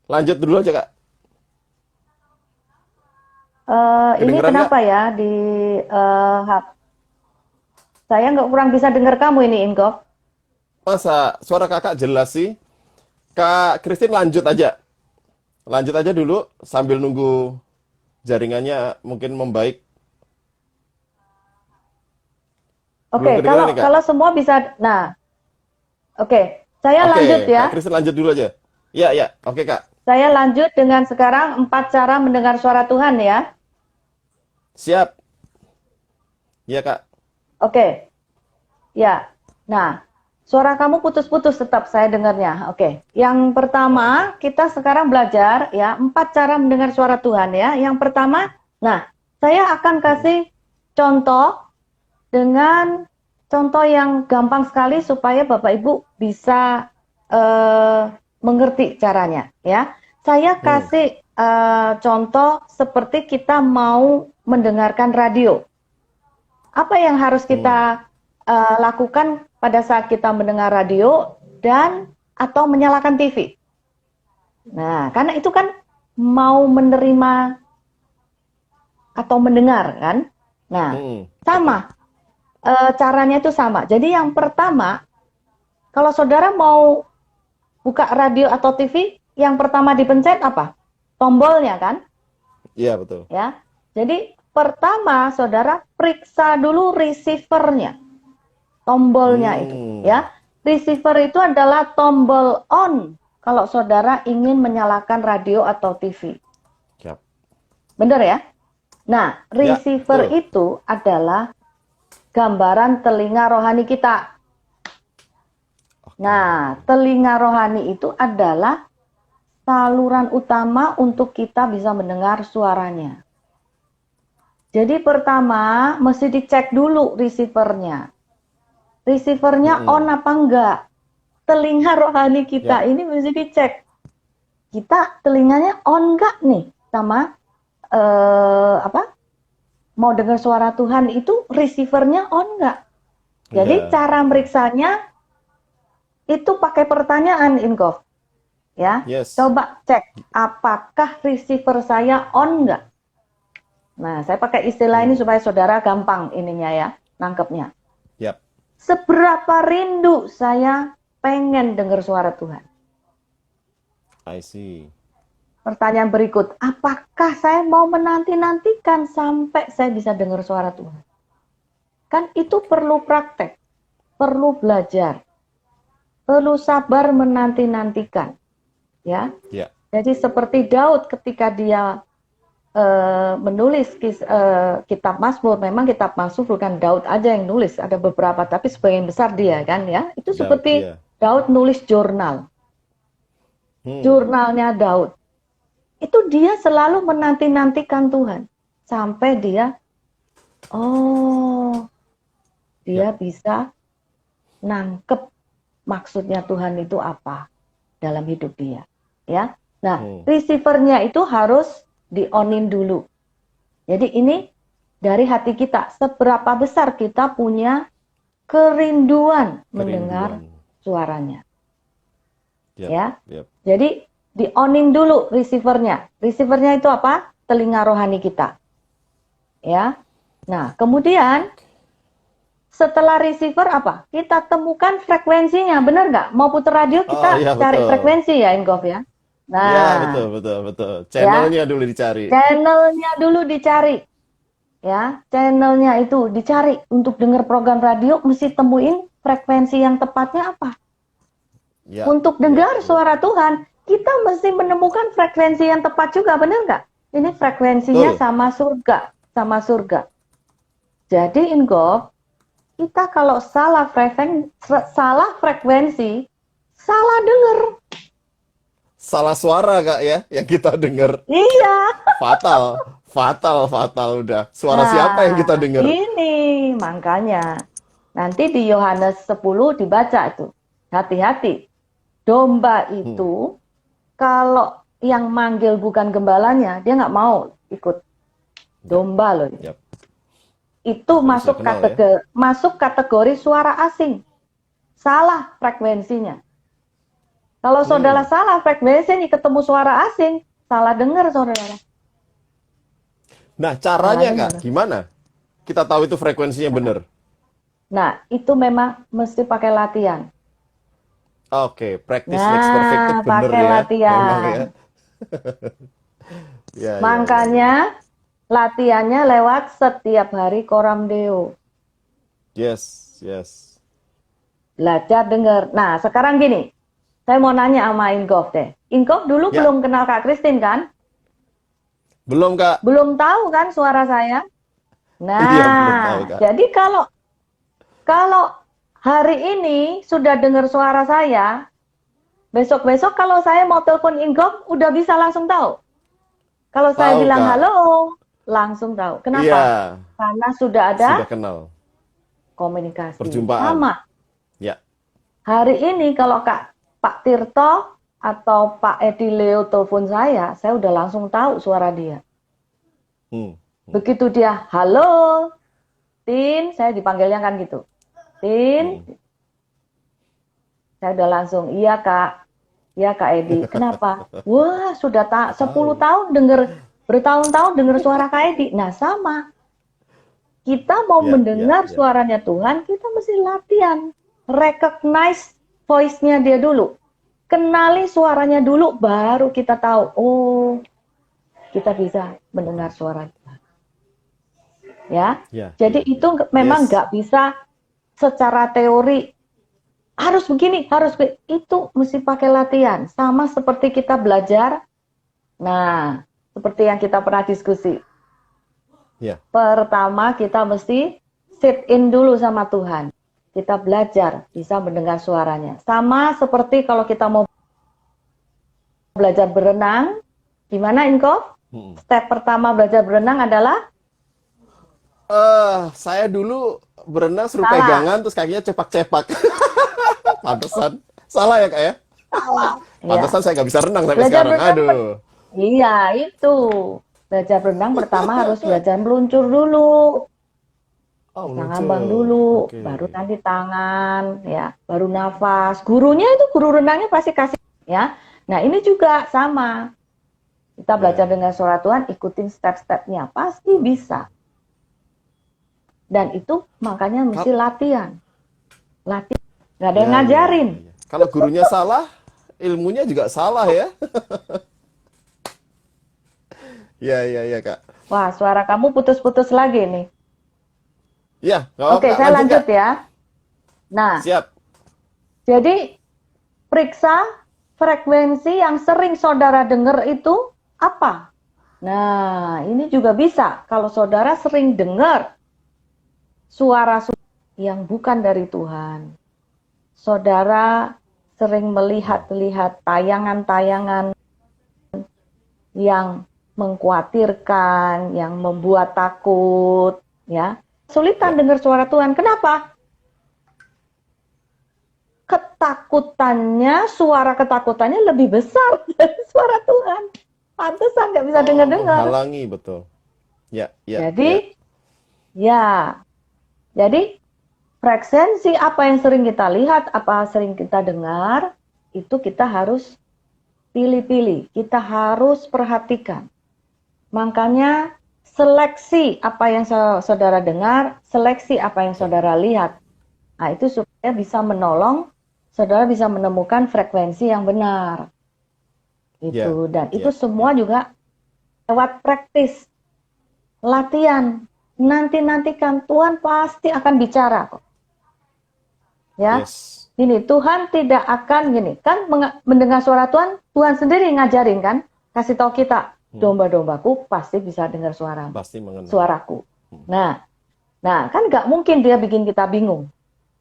Lanjut dulu aja, Kak. Ini Kedengeran kenapa ya di saya nggak kurang bisa dengar kamu ini, Ingo. Masa suara kakak jelas sih? Kak Christine, lanjut aja. Lanjut aja dulu sambil nunggu jaringannya mungkin membaik. Oke, Belum kedengeran nih, Kak? kalau semua bisa, nah, oke, saya Oke, lanjut ya. Kak Christine lanjut dulu aja. Ya, oke, Kak. Saya lanjut dengan sekarang 4 cara mendengar suara Tuhan ya. Siap. Iya, Kak. Oke, ya. Nah, suara kamu putus-putus tetap saya dengarnya. Oke, yang pertama kita sekarang belajar ya 4 cara mendengar suara Tuhan ya. Yang pertama, nah, saya akan kasih contoh dengan contoh yang gampang sekali supaya Bapak Ibu bisa mengerti caranya ya. Saya kasih contoh seperti kita mau mendengarkan radio. Apa yang harus kita lakukan pada saat kita mendengar radio dan atau menyalakan TV? Nah, karena itu kan mau menerima atau mendengar kan? Nah, sama. Caranya itu sama. Jadi yang pertama, kalau saudara mau buka radio atau TV, yang pertama dipencet apa? Tombolnya kan? Iya, betul. Ya. Jadi pertama saudara periksa dulu receivernya. Tombolnya itu, ya. Receiver itu adalah tombol on kalau saudara ingin menyalakan radio atau TV. Siap. Benar ya? Nah, receiver itu adalah gambaran telinga rohani kita. Nah, telinga rohani itu adalah saluran utama untuk kita bisa mendengar suaranya. Jadi pertama, mesti dicek dulu receivernya. Receivernya on apa enggak? Telinga rohani kita ini mesti dicek. Kita telinganya on enggak nih sama mau dengar suara Tuhan itu receivernya on enggak? Jadi cara meriksanya itu pakai pertanyaan, Ingov. Ya, coba cek apakah receiver saya on enggak? Nah, saya pakai istilah ini supaya saudara gampang ininya ya, nangkepnya. Yap. seberapa rindu saya pengen dengar suara Tuhan. I see. Pertanyaan berikut, apakah saya mau menanti-nantikan sampai saya bisa dengar suara Tuhan? Kan itu perlu praktek, perlu belajar, perlu sabar menanti-nantikan. Ya. Ya. Jadi seperti Daud ketika dia menulis kitab Mazmur, memang kitab Mazmur bukan Daud aja yang nulis, ada beberapa, tapi sebagian besar dia kan ya. Itu Daud, seperti iya. Daud nulis jurnal. Jurnalnya Daud. Itu dia selalu menanti-nantikan Tuhan. Sampai dia, dia bisa nangkep maksudnya Tuhan itu apa dalam hidup dia. Ya. Nah, receivernya itu harus di-on-in dulu. Jadi ini dari hati kita, seberapa besar kita punya kerinduan mendengar suaranya. Ya. Jadi di-on-in dulu receivernya. Receivernya itu apa? Telinga rohani kita. Ya. Nah, kemudian setelah receiver apa? Kita temukan frekuensinya, benar nggak? Mau putar radio kita cari frekuensi ya, Inggof ya. Nah, ya, betul. Channelnya dulu dicari. Channelnya dulu dicari. Ya, channelnya itu dicari. Untuk dengar program radio mesti temuin frekuensi yang tepatnya apa. Ya, Untuk dengar suara Tuhan, kita mesti menemukan frekuensi yang tepat juga, benar nggak? Ini frekuensinya sama surga. Jadi Inggof, kita kalau salah frekuensi, salah dengar. Salah suara Kak ya yang kita dengar. Iya. Fatal udah. Suara siapa yang kita dengar? Ini makanya nanti di Yohanes 10 dibaca itu. Hati-hati. Domba itu kalau yang manggil bukan gembalanya, dia nggak mau ikut. Domba loh. Yep. Itu masuk kategori suara asing. Salah frekuensinya. Kalau saudara salah frekuensi nih ketemu suara asing, salah dengar saudara. Nah, caranya Kak, gimana? Kita tahu itu frekuensinya benar. Nah, itu memang mesti pakai latihan. Oke, practice makes perfect itu benar pakai ya. latihan. Memang ya. Makanya latihannya lewat setiap hari Koram Deo. Yes. Belajar dengar. Nah, sekarang gini. Saya mau nanya sama Inggof deh. Inggof dulu belum kenal Kak Christine kan? Belum Kak. Belum tahu kan suara saya? Nah, belum tahu, Kak. jadi kalau hari ini sudah dengar suara saya, besok-besok kalau saya mau telepon Inggof, udah bisa langsung tahu. Kalau saya bilang Kak. halo, langsung tahu. Kenapa? Iya. Karena sudah ada kenal. komunikasi. Perjumpaan. Sama. Ya. Hari ini kalau Pak Tirto atau Pak Edi Leo telepon saya udah langsung tahu suara dia. Begitu dia, halo, Tin, saya dipanggilnya kan gitu. Tin, saya udah langsung, iya Kak Edi. Kenapa? Wah, sudah 10 tahun bertahun-tahun dengar suara Kak Edi. Nah, sama. Kita mau mendengar suaranya Tuhan, kita mesti latihan. Recognize voice-nya dia dulu. Kenali suaranya dulu, baru kita tahu. Oh, kita bisa mendengar suara Tuhan. Ya. Jadi itu memang nggak bisa secara teori. Harus begini, itu mesti pakai latihan. Sama seperti kita belajar. Nah, seperti yang kita pernah diskusi. Pertama kita mesti sit in dulu sama Tuhan. Kita belajar bisa mendengar suaranya. Sama seperti kalau kita mau belajar berenang, gimana Inggof? Step pertama belajar berenang adalah? Saya dulu berenang suruh pegangan terus kakinya cepak-cepak. Pantesan. Salah ya Kak ya? Salah. Pantesan saya nggak bisa renang sampai sekarang. Aduh. Iya, itu. Belajar berenang pertama harus belajar meluncur dulu. Ngambang dulu, baru nanti tangan, ya, baru nafas. Gurunya itu guru renangnya pasti kasih, ya. Nah ini juga sama. Kita belajar dengan suara Tuhan, ikutin step-stepnya, pasti bisa. Dan itu makanya mesti latihan. latihan. Nggak ada yang Ya, ya, ngajarin. ya, ya. Kalau gurunya salah, ilmunya juga salah ya. Ya, ya, ya, Kak. Wah, suara kamu putus-putus lagi nih. Ya, nggak apa-apa, Oke, Kak. saya Lanjut, Kak. lanjut ya. Nah, Siap. jadi periksa frekuensi yang sering saudara dengar itu apa? Nah, ini juga bisa. Kalau saudara sering dengar suara yang bukan dari Tuhan, saudara sering melihat-lihat tayangan-tayangan yang mengkhawatirkan, yang membuat takut, ya. Sulitan Ya. dengar suara Tuhan. Kenapa? Suara ketakutannya lebih besar dari suara Tuhan. Pantesan nggak bisa Oh, dengar-dengar. menghalangi, betul. Ya, ya, ya. Jadi, ya, jadi frekuensi apa yang sering kita lihat, apa sering kita dengar, itu kita harus pilih-pilih, kita harus perhatikan. Makanya seleksi apa yang saudara dengar, seleksi apa yang saudara lihat. Nah, itu supaya bisa menolong saudara bisa menemukan frekuensi yang benar. Ya, Itu dan ya, itu semua juga lewat praktis, latihan. Nanti-nantikan Tuhan pasti akan bicara kok. Ya. yes. Gini, Tuhan tidak akan gini, kan mendengar suara Tuhan, Tuhan sendiri ngajarin kan, kasih tahu kita, domba-dombaku pasti bisa dengar Pasti mengenal. suaraku. Nah, kan nggak mungkin dia bikin kita bingung.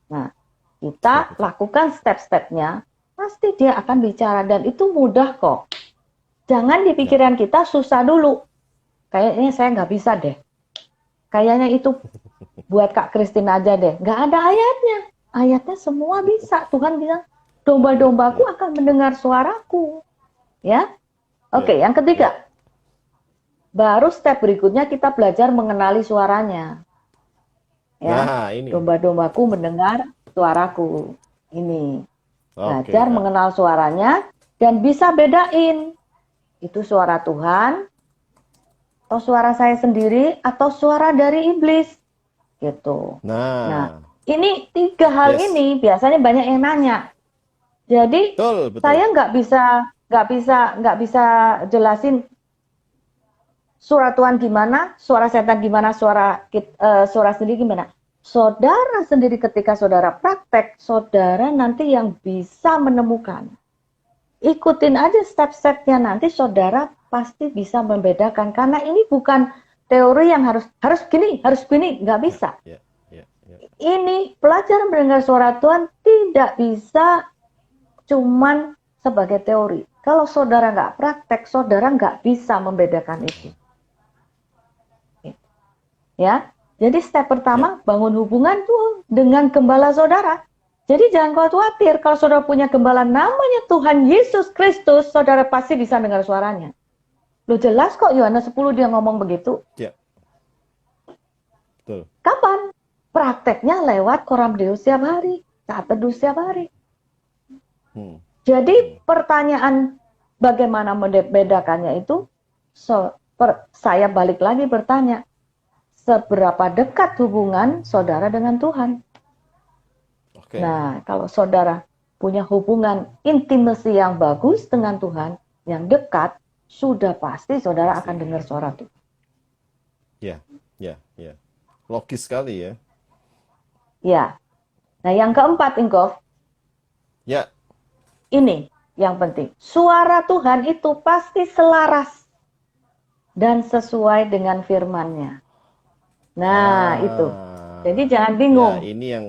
Nah, kita lakukan step-stepnya, pasti dia akan bicara dan itu mudah kok. Jangan di pikiran kita susah dulu. Kayaknya saya nggak bisa deh. Kayaknya itu buat Kak Christine aja deh. Nggak ada ayatnya. Ayatnya semua bisa. Tuhan bilang, domba-dombaku akan mendengar suaraku. Ya. Oke, yang ketiga. Baru step berikutnya kita belajar mengenali suaranya. Ya. Nah, ini. Domba-dombaku mendengar suaraku. Ini. Oke, Belajar Kak. mengenal suaranya dan bisa bedain. Itu suara Tuhan atau suara saya sendiri atau suara dari iblis. Gitu. Nah, ini tiga hal ini biasanya banyak yang nanya. Jadi betul. saya nggak bisa jelasin suara Tuhan gimana, suara setan gimana, suara sendiri gimana. Saudara sendiri ketika saudara praktek, saudara nanti yang bisa menemukan. Ikutin aja step-stepnya nanti saudara pasti bisa membedakan karena ini bukan teori yang harus gini, nggak bisa. Ini pelajaran mendengar suara Tuhan tidak bisa cuman sebagai teori. Kalau saudara nggak praktek, saudara nggak bisa membedakan itu. Ya, jadi step pertama bangun hubungan tuh dengan gembala saudara. Jadi jangan khawatir kalau saudara punya gembala namanya Tuhan Yesus Kristus, saudara pasti bisa dengar suaranya. Loh jelas kok Yohanes 10 dia ngomong begitu. Ya. Betul. Kapan? Prakteknya lewat koram Deus setiap hari, saat teduh setiap hari. Jadi pertanyaan bagaimana membedakannya itu, saya balik lagi bertanya, seberapa dekat hubungan saudara dengan Tuhan? Okay. Nah, kalau saudara punya hubungan intimasi yang bagus dengan Tuhan, yang dekat, sudah pasti saudara akan dengar suara Tuhan. Ya. Logis sekali ya. Ya. Nah, yang keempat, Ingkov. Ya. Ini yang penting. Suara Tuhan itu pasti selaras dan sesuai dengan firman-Nya. Nah, itu. Jadi jangan bingung. Ya,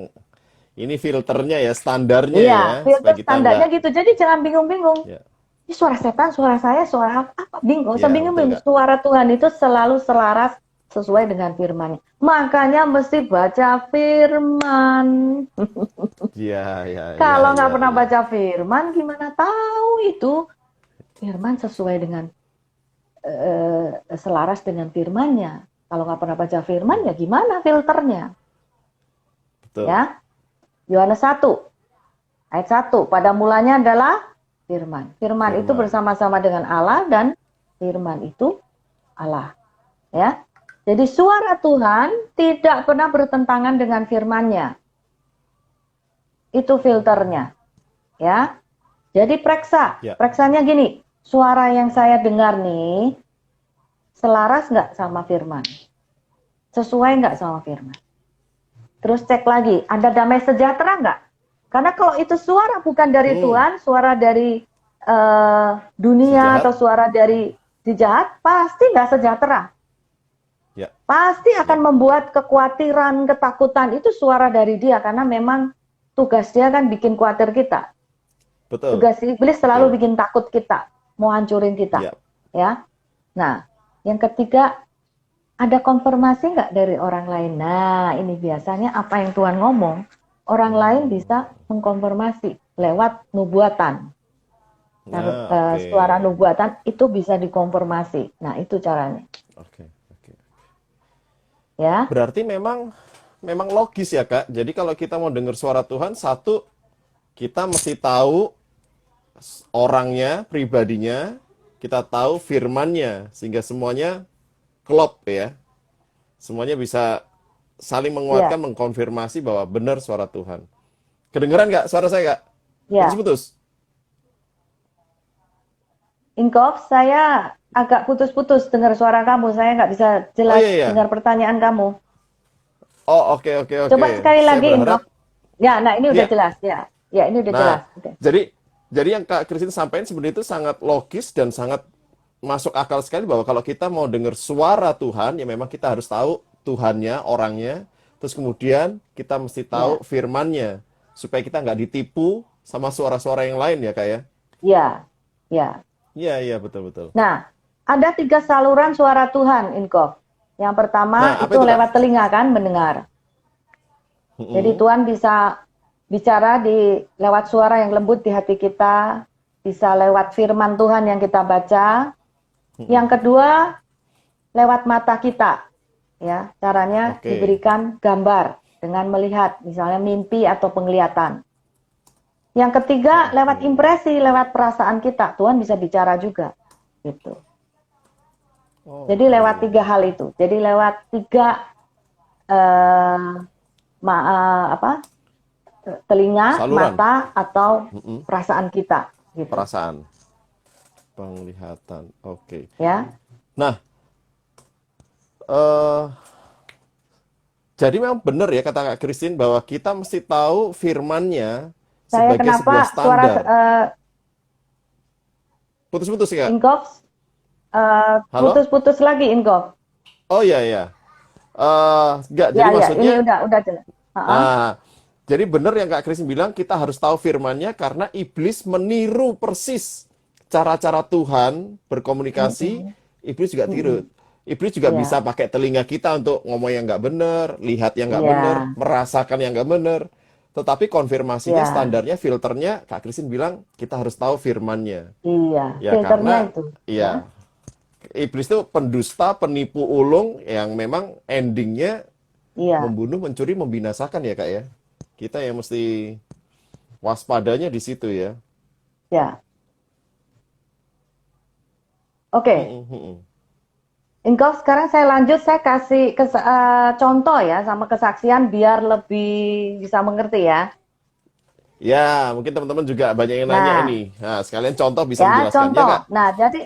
ini filternya ya, standarnya ya. Filter standarnya gitu. Jadi jangan bingung-bingung. Ya. Ini suara setan, suara saya, suara apa? Bingung. Usah bingung-bingung. Betul, suara Tuhan itu selalu selaras sesuai dengan firman-Nya. Makanya mesti baca firman. Kalau nggak pernah baca firman, gimana tahu itu firman sesuai dengan selaras dengan firman-Nya. Kalau nggak pernah baca firman, ya gimana filternya? Betul. Ya. Yohanes 1 ayat 1, pada mulanya adalah firman. Firman itu bersama-sama dengan Allah dan firman itu Allah. Ya. Jadi suara Tuhan tidak pernah bertentangan dengan firman-Nya. itu filternya. Ya. Jadi periksa. Ya. Periksanya gini, suara yang saya dengar nih selaras nggak sama firman? Sesuai nggak sama firman? Terus cek lagi, ada damai sejahtera nggak? Karena kalau itu suara bukan dari Tuhan, suara dari dunia Sejahat. atau suara dari si jahat, pasti nggak sejahtera. Ya. Pasti akan membuat kekhawatiran, ketakutan. Itu suara dari dia, karena memang tugas dia kan bikin khawatir kita. Betul. Tugas iblis selalu Betul. bikin takut kita, mau hancurin kita. Ya. Ya. Nah, yang ketiga, ada konfirmasi nggak dari orang lain? Nah, ini biasanya apa yang Tuhan ngomong, orang lain bisa mengkonfirmasi lewat nubuatan. Nah, oke. Suara nubuatan itu bisa dikonfirmasi. Nah, itu caranya. Oke, oke. Ya. Berarti memang logis ya, Kak. Jadi kalau kita mau dengar suara Tuhan, satu, kita mesti tahu orangnya, pribadinya, kita tahu firmannya, sehingga semuanya klop ya. Semuanya bisa saling menguatkan, mengkonfirmasi bahwa benar suara Tuhan. Kedengeran nggak suara saya, Kak? Ya. Putus-putus? Ingkov, saya agak putus-putus dengar suara kamu. Saya nggak bisa jelas dengar pertanyaan kamu. Oh, oke. Coba sekali Saya lagi, berharap, Ingkov. Ya, nah ini udah jelas. Ya, ini udah jelas. Oke. Jadi yang Kak Christine sampaikan sebenarnya itu sangat logis dan sangat masuk akal sekali, bahwa kalau kita mau dengar suara Tuhan, ya memang kita harus tahu Tuhannya, orangnya, terus kemudian kita mesti tahu firmannya, supaya kita nggak ditipu sama suara-suara yang lain ya, Kak ya? Ya. Iya, betul. Nah, ada 3 saluran suara Tuhan, Ingkov. Yang pertama Apa itu itu, Kak? lewat telinga kan, mendengar. Jadi Tuhan bisa bicara lewat suara yang lembut di hati kita, bisa lewat firman Tuhan yang kita baca. Yang kedua, lewat mata kita. Ya, caranya diberikan gambar dengan melihat, misalnya mimpi atau penglihatan. Yang ketiga, lewat impresi, lewat perasaan kita. Tuhan bisa bicara juga. Gitu. Jadi lewat 3 hal itu. Jadi lewat 3 telinga, saluran, mata, atau perasaan kita. Gitu. perasaan, penglihatan. Oke. Ya. Nah, jadi memang benar ya kata Kak Christine, bahwa kita mesti tahu firmannya sebagai sebuah standar. Putus-putus ya, Kak? Ingkov, putus-putus lagi, Ingkov. Oh iya. Enggak, jadi maksudnya ini udah jelas. Nah, jadi benar yang Kak Christine bilang, kita harus tahu firmannya karena iblis meniru persis cara-cara Tuhan berkomunikasi. Iblis juga tiru. Iblis juga bisa pakai telinga kita untuk ngomong yang nggak benar, lihat yang nggak benar, merasakan yang nggak benar. Tetapi konfirmasinya, standarnya, filternya, Kak Christine bilang kita harus tahu firmannya. Iya, Ya, filternya karena itu. Iya. Iblis itu pendusta, penipu ulung yang memang endingnya membunuh, mencuri, membinasakan ya, Kak ya. Kita yang mesti waspadanya di situ ya. Ya. Oke. Ingkov, sekarang saya lanjut, saya kasih contoh ya sama kesaksian biar lebih bisa mengerti ya. Ya, mungkin teman-teman juga banyak yang nanya ini. Nah, sekalian contoh bisa menjelaskan contoh. ya, Kak? Nah, jadi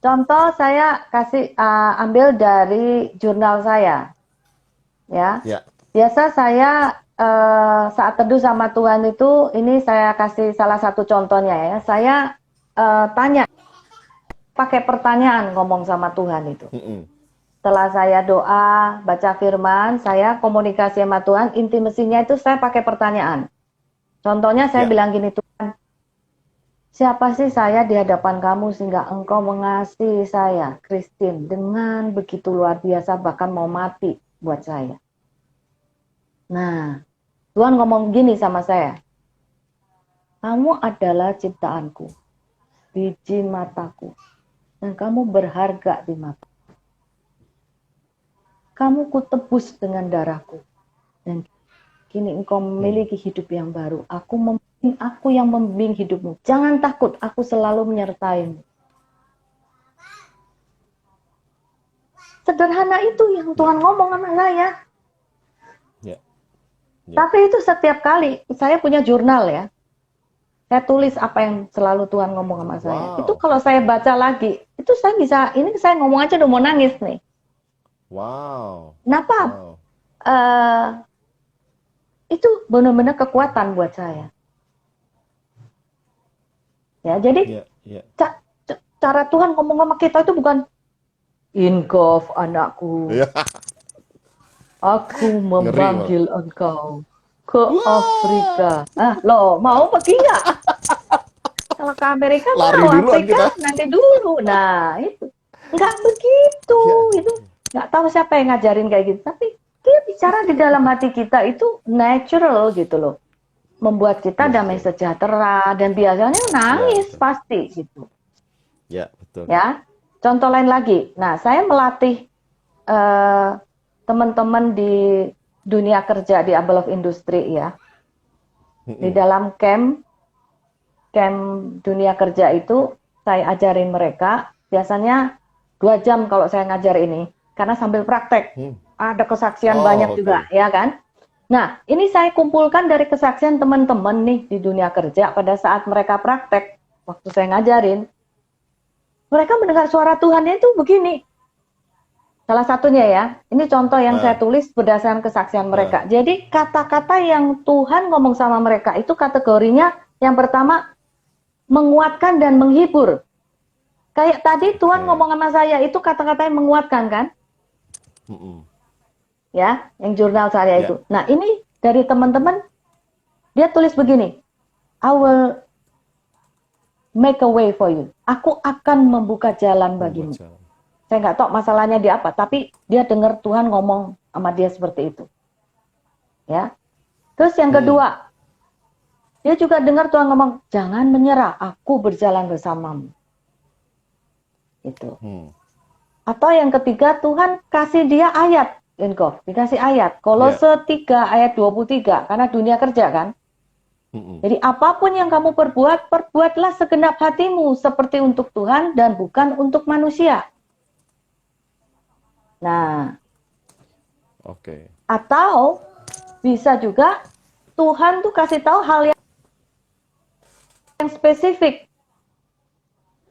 contoh saya kasih ambil dari jurnal saya. Ya. Biasa saya saat teduh sama Tuhan itu, ini saya kasih salah satu contohnya ya. Saya tanya, pakai pertanyaan ngomong sama Tuhan itu. Setelah saya doa, baca firman, saya komunikasi sama Tuhan, intimasinya itu saya pakai pertanyaan. Contohnya saya bilang gini, Tuhan, siapa sih saya di hadapan kamu sehingga engkau mengasihi saya, Christine, dengan begitu luar biasa, bahkan mau mati buat saya. Nah, Tuhan ngomong gini sama saya, kamu adalah ciptaanku, biji mataku, dan kamu berharga di mata. Kamu kutebus dengan darahku, dan kini engkau memiliki hidup yang baru. Aku yang membimbing hidupmu. Jangan takut, aku selalu menyertaimu. Sederhana itu yang Tuhan ngomong sama saya. Tapi itu setiap kali saya punya jurnal ya. Saya tulis apa yang selalu Tuhan ngomong sama saya. Wow. Itu kalau saya baca lagi, itu saya bisa, ini saya ngomong aja udah mau nangis nih. Wow. Kenapa? Wow. Itu benar-benar kekuatan buat saya. Ya, jadi cara Tuhan ngomong sama kita itu bukan Ingolf anakku, aku memanggil engkau ke Afrika. Loh, mau pergi nggak? Kalau ke Amerika Lari mau, duluan Afrika kita. nanti dulu. Nah, itu nggak begitu. Itu nggak tahu siapa yang ngajarin kayak gitu. Tapi dia bicara di dalam hati kita itu natural gitu loh. Membuat kita damai sejahtera dan biasanya nangis pasti gitu. Ya, betul. Ya, contoh lain lagi. Nah, saya melatih teman-teman di dunia kerja di Abel of Industry ya. Di dalam camp dunia kerja itu saya ajarin mereka biasanya 2 jam kalau saya ngajar ini karena sambil praktek. Ada kesaksian banyak juga, ya kan? Nah, ini saya kumpulkan dari kesaksian teman-teman nih di dunia kerja pada saat mereka praktek waktu saya ngajarin. Mereka mendengar suara Tuhannya itu begini. Salah satunya ya, ini contoh yang saya tulis berdasarkan kesaksian mereka. Jadi kata-kata yang Tuhan ngomong sama mereka itu kategorinya yang pertama menguatkan dan menghibur. Kayak tadi Tuhan ngomong sama saya itu kata-kata yang menguatkan kan? Ya, yang jurnal saya itu. Nah ini dari teman-teman, dia tulis begini, I will make a way for you. Aku akan membuka jalan bagimu. Saya nggak tahu masalahnya dia apa, tapi dia dengar Tuhan ngomong sama dia seperti itu. Ya. Terus yang kedua, dia juga dengar Tuhan ngomong, jangan menyerah, aku berjalan bersamamu. Itu. Atau yang ketiga, Tuhan kasih dia ayat, Ingolf, dikasih ayat. Kolose 3 ayat 23, karena dunia kerja kan. Jadi apapun yang kamu perbuat, perbuatlah segenap hatimu seperti untuk Tuhan dan bukan untuk manusia. Nah, atau bisa juga Tuhan tuh kasih tahu hal yang spesifik.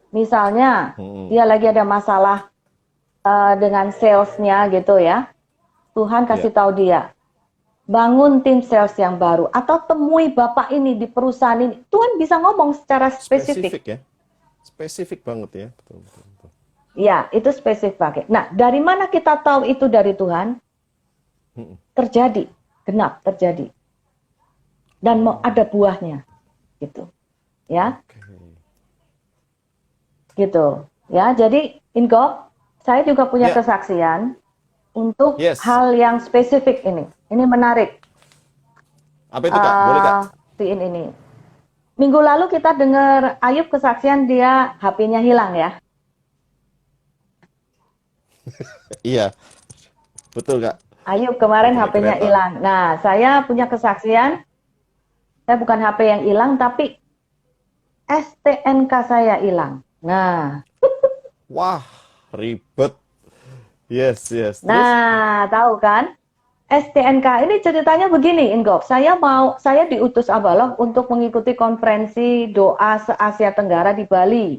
Misalnya, dia lagi ada masalah dengan salesnya gitu ya. Tuhan kasih tahu dia, bangun tim sales yang baru atau temui bapak ini di perusahaan ini. Tuhan bisa ngomong secara spesifik. Spesifik ya, spesifik banget ya. Betul. Ya, itu spesifik pakai. Nah, dari mana kita tahu itu dari Tuhan? Terjadi, genap terjadi. Dan mau ada buahnya. Gitu. Ya. Gitu. Ya, jadi Ingolf, saya juga punya kesaksian untuk hal yang spesifik ini. Ini menarik. Apa itu, Kak? Boleh, Kak? Ini. Minggu lalu kita dengar Ayub kesaksian dia HP-nya hilang ya. Iya, betul Kak. Ayub kemarin HP-nya hilang. Nah, saya punya kesaksian, saya bukan HP yang hilang, tapi STNK saya hilang. Nah. Wah, ribet. Yes. Nah, tahu kan? STNK ini ceritanya begini, Ingolf. Saya diutus Abalok untuk mengikuti konferensi doa se-Asia Tenggara di Bali.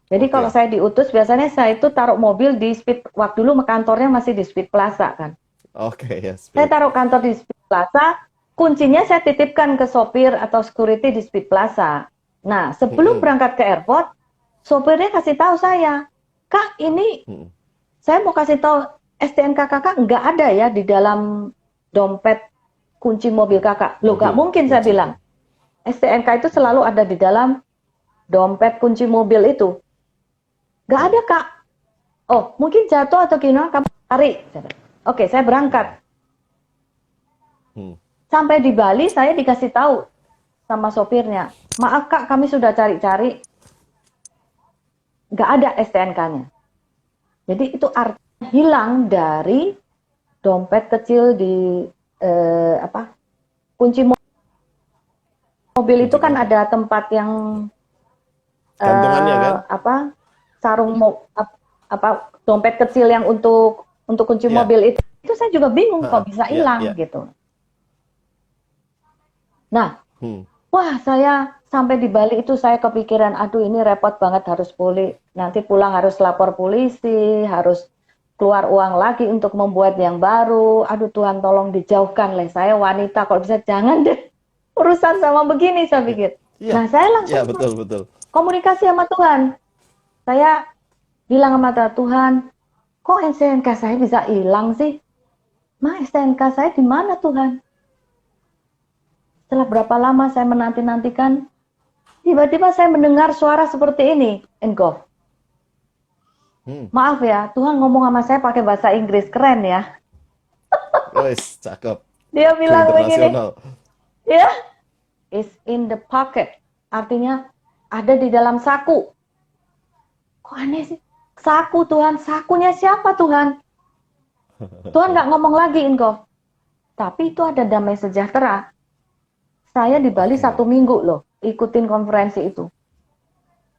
Jadi kalau saya diutus, biasanya saya itu taruh mobil di Speed, waktu dulu kantornya masih di Speed Plaza kan. Saya taruh kantor di Speed Plaza, kuncinya saya titipkan ke sopir atau security di Speed Plaza. Nah, sebelum berangkat ke airport, sopirnya kasih tahu saya, Kak, ini saya mau kasih tahu STNK kakak nggak ada ya di dalam dompet kunci mobil kakak. Loh, nggak mungkin saya bilang. STNK itu selalu ada di dalam dompet kunci mobil itu. Nggak ada, Kak. Oh, mungkin jatuh atau gimana, kamu cari. Oke, saya berangkat. Sampai di Bali, saya dikasih tahu sama sopirnya. Maaf, Kak, kami sudah cari-cari. Nggak ada STNK-nya. Jadi itu artinya hilang dari dompet kecil di kunci mobil itu kan ada tempat yang gantungannya kan? Dompet kecil yang untuk kunci mobil itu saya juga bingung kok bisa hilang gitu. Nah, Hmm. wah, saya sampai di Bali itu saya kepikiran, aduh ini repot banget harus nanti pulang harus lapor polisi, harus keluar uang lagi untuk membuat yang baru. Aduh Tuhan tolong dijauhkan lah, saya wanita kalau bisa jangan deh urusan sama begini saya pikir. Iya, Nah saya iya, langsung betul, betul. komunikasi sama Tuhan. Saya bilang sama Tuhan, kok STNK saya bisa hilang sih? STNK saya di mana Tuhan? Setelah berapa lama saya menanti-nantikan, tiba-tiba saya mendengar suara seperti ini, Engkau. Hmm. Maaf ya, Tuhan ngomong sama saya pakai bahasa Inggris, keren ya. Wes, cakep. Dia Go bilang begini, internasional. ya, is in the pocket. Artinya ada di dalam saku. Kok aneh sih? Saku Tuhan, sakunya siapa Tuhan? Tuhan nggak ngomong lagi, Engkau. Tapi itu ada damai sejahtera. Saya di Bali Oke. 1 minggu loh, ikutin konferensi itu.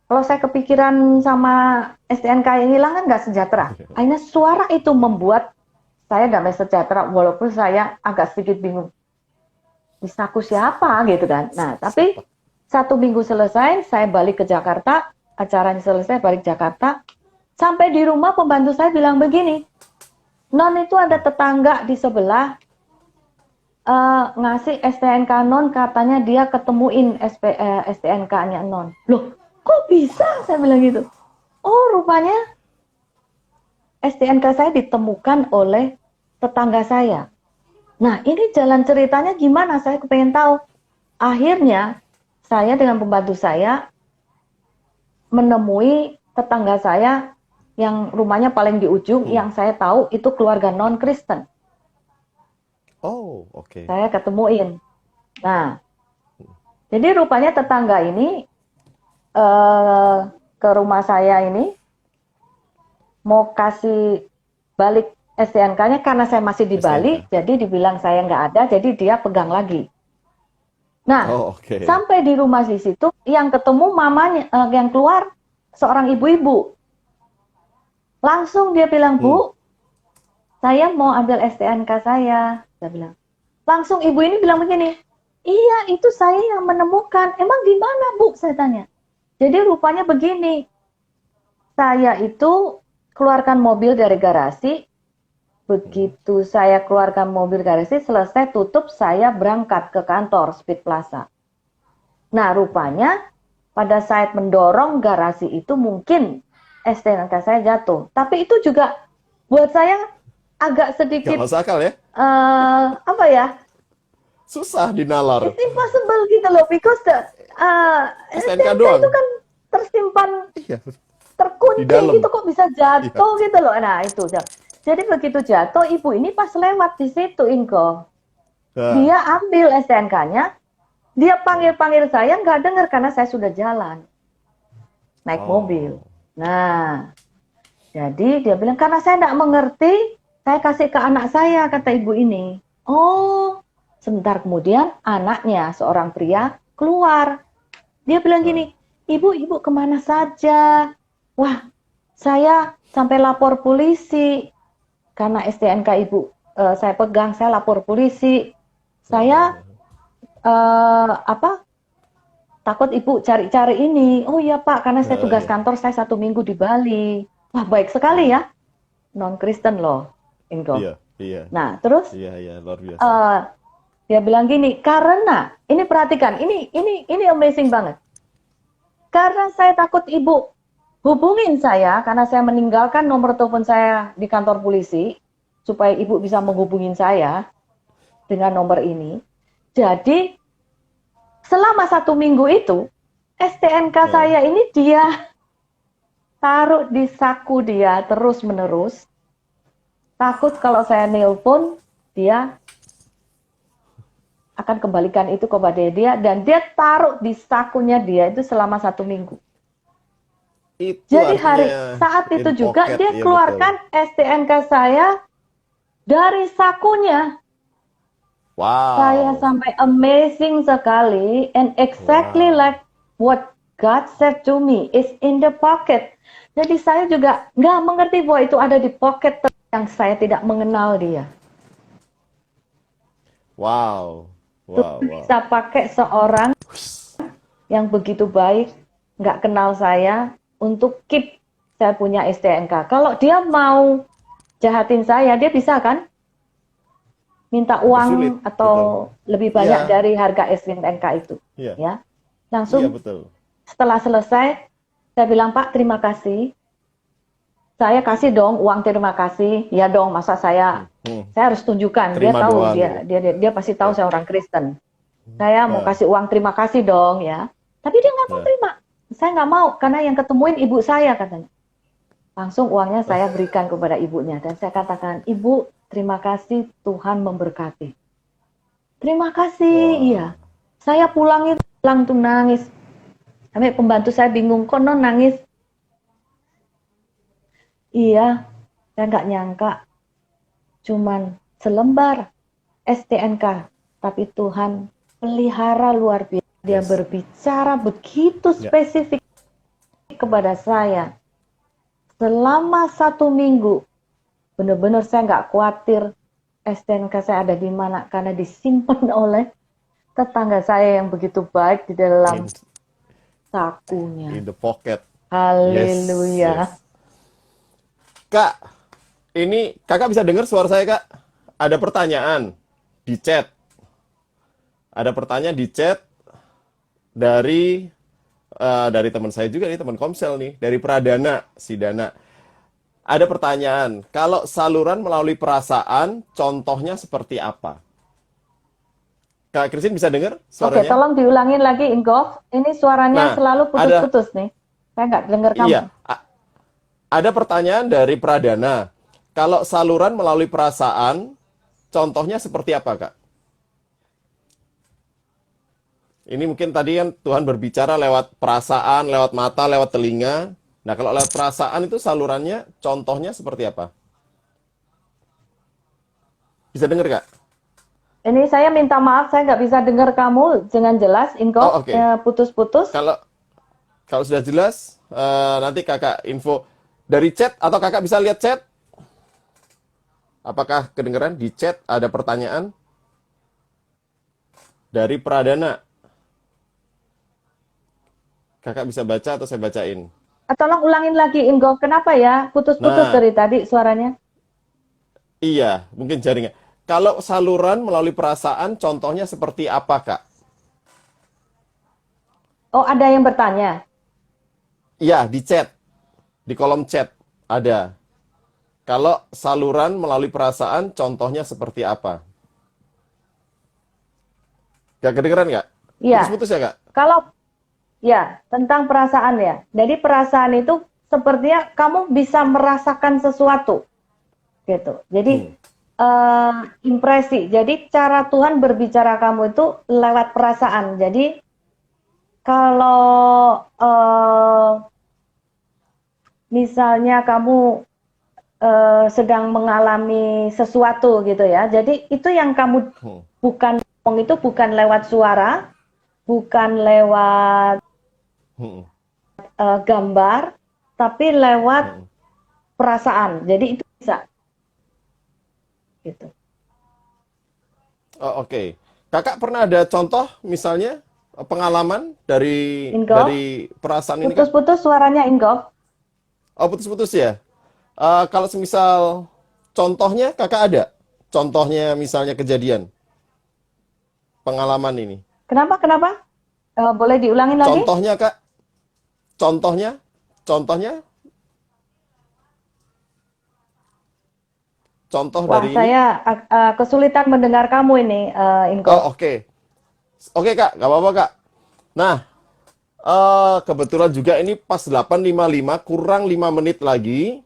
Kalau saya kepikiran sama STNK yang hilang kan nggak sejahtera. Akhirnya suara itu membuat saya damai sejahtera walaupun saya agak sedikit bingung. Di saku siapa gitu kan. Nah tapi 1 minggu selesai saya balik ke Jakarta. Acaranya selesai balik Jakarta. Sampai di rumah pembantu saya bilang begini. Non itu ada tetangga di sebelah ngasih STNK Non katanya dia ketemuin STNK-nya Non. Loh kok bisa? Saya bilang gitu. Oh, rupanya STNK saya ditemukan oleh tetangga saya. Nah, ini jalan ceritanya gimana? Saya kepengen tahu. Akhirnya, saya dengan pembantu saya menemui tetangga saya yang rumahnya paling di ujung, yang saya tahu itu keluarga non-Kristen. Oh, oke. Saya ketemuin. Nah, jadi rupanya tetangga ini ke rumah saya ini mau kasih balik STNK-nya karena saya masih di Bali, STNK. jadi dibilang saya nggak ada, jadi dia pegang lagi. Nah, Oh, oke. sampai di rumah di situ, yang ketemu mamanya, yang keluar seorang ibu-ibu. Langsung dia bilang, Bu, saya mau ambil STNK saya. Saya bilang. Langsung ibu ini bilang begini, iya itu saya yang menemukan. Emang di mana Bu? Saya tanya. Jadi rupanya begini, saya itu keluarkan mobil dari garasi. Begitu saya keluarkan mobil garasi, selesai tutup, saya berangkat ke kantor Speed Plaza. Nah, rupanya pada saat mendorong garasi itu mungkin STNK saya jatuh. Tapi itu juga buat saya agak Gak sedikit, masuk akal ya? apa ya, Susah dinalar. it's impossible gitu loh, because STNK STNK doang. itu kan tersimpan, Iya. terkunci Di dalam. gitu kok bisa jatuh gitu loh. Nah itu, jadi begitu jatuh, ibu ini pas lewat di situ, Inko, Nah, dia ambil STNK-nya, dia panggil-panggil saya, nggak dengar karena saya sudah jalan, naik mobil. Nah, jadi dia bilang, karena saya nggak mengerti, saya kasih ke anak saya, kata ibu ini. Oh, sebentar kemudian anaknya, seorang pria, keluar. Dia bilang gini, ibu kemana saja? Wah, saya sampai lapor polisi. Karena STNK ibu saya pegang, saya lapor polisi. Saya takut ibu cari-cari ini. Oh iya Pak, karena saya tugas kantor, saya 1 minggu di Bali. Wah baik sekali ya, non-Kristen loh, Ingo. iya, iya. Nah terus Iya, luar biasa. dia bilang gini, karena ini perhatikan, ini amazing banget. Karena saya takut ibu hubungin saya, karena saya meninggalkan nomor telepon saya di kantor polisi supaya ibu bisa menghubungin saya dengan nomor ini. Jadi selama 1 minggu itu STNK saya ini dia taruh di saku dia terus menerus. Takut kalau saya nelpon dia akan kembalikan itu kepada dia, dan dia taruh di sakunya dia itu selama 1 minggu. Itu Jadi artinya saat in itu juga pocket, dia iya, keluarkan STNK saya dari sakunya. Wow. Saya sampai amazing sekali, and exactly like what God said to me is in the pocket. Jadi saya juga nggak mengerti bahwa itu ada di pocket yang saya tidak mengenal dia. Wow. Wow, wow. Bisa pakai seorang yang begitu baik, nggak kenal saya, untuk keep saya punya STNK. Kalau dia mau jahatin saya, dia bisa kan minta Dipersulit, uang betul. atau lebih banyak Iya, dari harga STNK itu, iya, ya. iya Langsung betul. setelah selesai, saya bilang, Pak, terima kasih. Saya kasih dong uang terima kasih. Ya dong, masa Hmm, hmm. saya harus tunjukkan. Dia Terima tahu, doang gitu. dia pasti tahu Ya. saya orang Kristen. Saya mau Nah, kasih uang terima kasih dong, ya. Tapi dia nggak mau nah. terima. Saya nggak mau karena yang ketemuin ibu saya, katanya. Langsung uangnya saya berikan kepada ibunya dan saya katakan, Ibu, terima kasih, Tuhan memberkati. Terima kasih, iya. Wah. Saya pulang itu langsung nangis. Sampai pembantu saya bingung, kok non nangis? Iya, saya nggak nyangka. Cuman selembar STNK, tapi Tuhan pelihara luar biasa. Dia Yes. berbicara begitu Ya. spesifik kepada saya. Selama 1 minggu, benar-benar saya nggak khawatir STNK saya ada di mana, karena disimpan oleh tetangga saya yang begitu baik di dalam In, sakunya. in the pocket. Yes, Haleluya. yes. Kak, ini kakak bisa dengar suara saya, Kak? Ada pertanyaan di chat. Ada pertanyaan di chat dari teman saya juga nih, teman Komsel nih, dari Pradana, si Dana. Ada pertanyaan, kalau saluran melalui perasaan, contohnya seperti apa? Kak Christine bisa dengar Oke, suaranya? tolong diulangin lagi, Inggof. Ini suaranya Nah, selalu ada, putus-putus nih. Saya nggak dengar kamu. iya, ada pertanyaan dari Pradana. Kalau saluran melalui perasaan, contohnya seperti apa, Kak? Ini mungkin tadi kan Tuhan berbicara lewat perasaan, lewat mata, lewat telinga. Nah, kalau lewat perasaan itu salurannya, contohnya seperti apa? Bisa dengar, Kak? Ini saya minta maaf, saya nggak bisa dengar kamu dengan jelas, Oh, Inggof. oke. Putus-putus. Kalau kalau sudah jelas, nanti kakak info dari chat atau kakak bisa lihat chat. Apakah kedengeran di chat ada pertanyaan dari Pradana? Kakak bisa baca atau saya bacain? Tolong ulangin lagi, Inggof. Kenapa ya? Putus-putus Nah, dari tadi suaranya. iya, mungkin jaringan. Kalau saluran melalui perasaan, contohnya seperti apa, Kak? Oh, ada yang bertanya. Iya, di chat, di kolom chat ada. Kalau saluran melalui perasaan, contohnya seperti apa? Gak kedengeran nggak? Iya, Putus-putus ya, Kak? kalau ya tentang perasaan ya. Jadi perasaan itu sepertinya kamu bisa merasakan sesuatu, gitu. Jadi Hmm. impresi. Jadi cara Tuhan berbicara kamu itu lewat perasaan. Jadi kalau misalnya kamu sedang mengalami sesuatu gitu ya. Jadi itu yang kamu Hmm. bukan ngomong, itu bukan lewat suara, bukan lewat Hmm. gambar, tapi lewat Hmm. perasaan. Jadi itu bisa gitu. Oh, oke. Kakak pernah ada contoh misalnya pengalaman dari Inggof, perasaan ini, Kak? putus-putus suaranya, Inggof. Oh, putus-putus ya. Kalau semisal contohnya Kakak ada? Contohnya misalnya kejadian pengalaman ini. Kenapa? Kenapa? Boleh diulangin lagi? Contohnya, Kak. Contohnya, contohnya, contoh Wah, dari ini. saya kesulitan mendengar kamu ini, Inggof. Oh, oke. Oke, Kak, nggak apa-apa, Kak. Nah, kebetulan juga ini pas 8.55 kurang 5 menit lagi.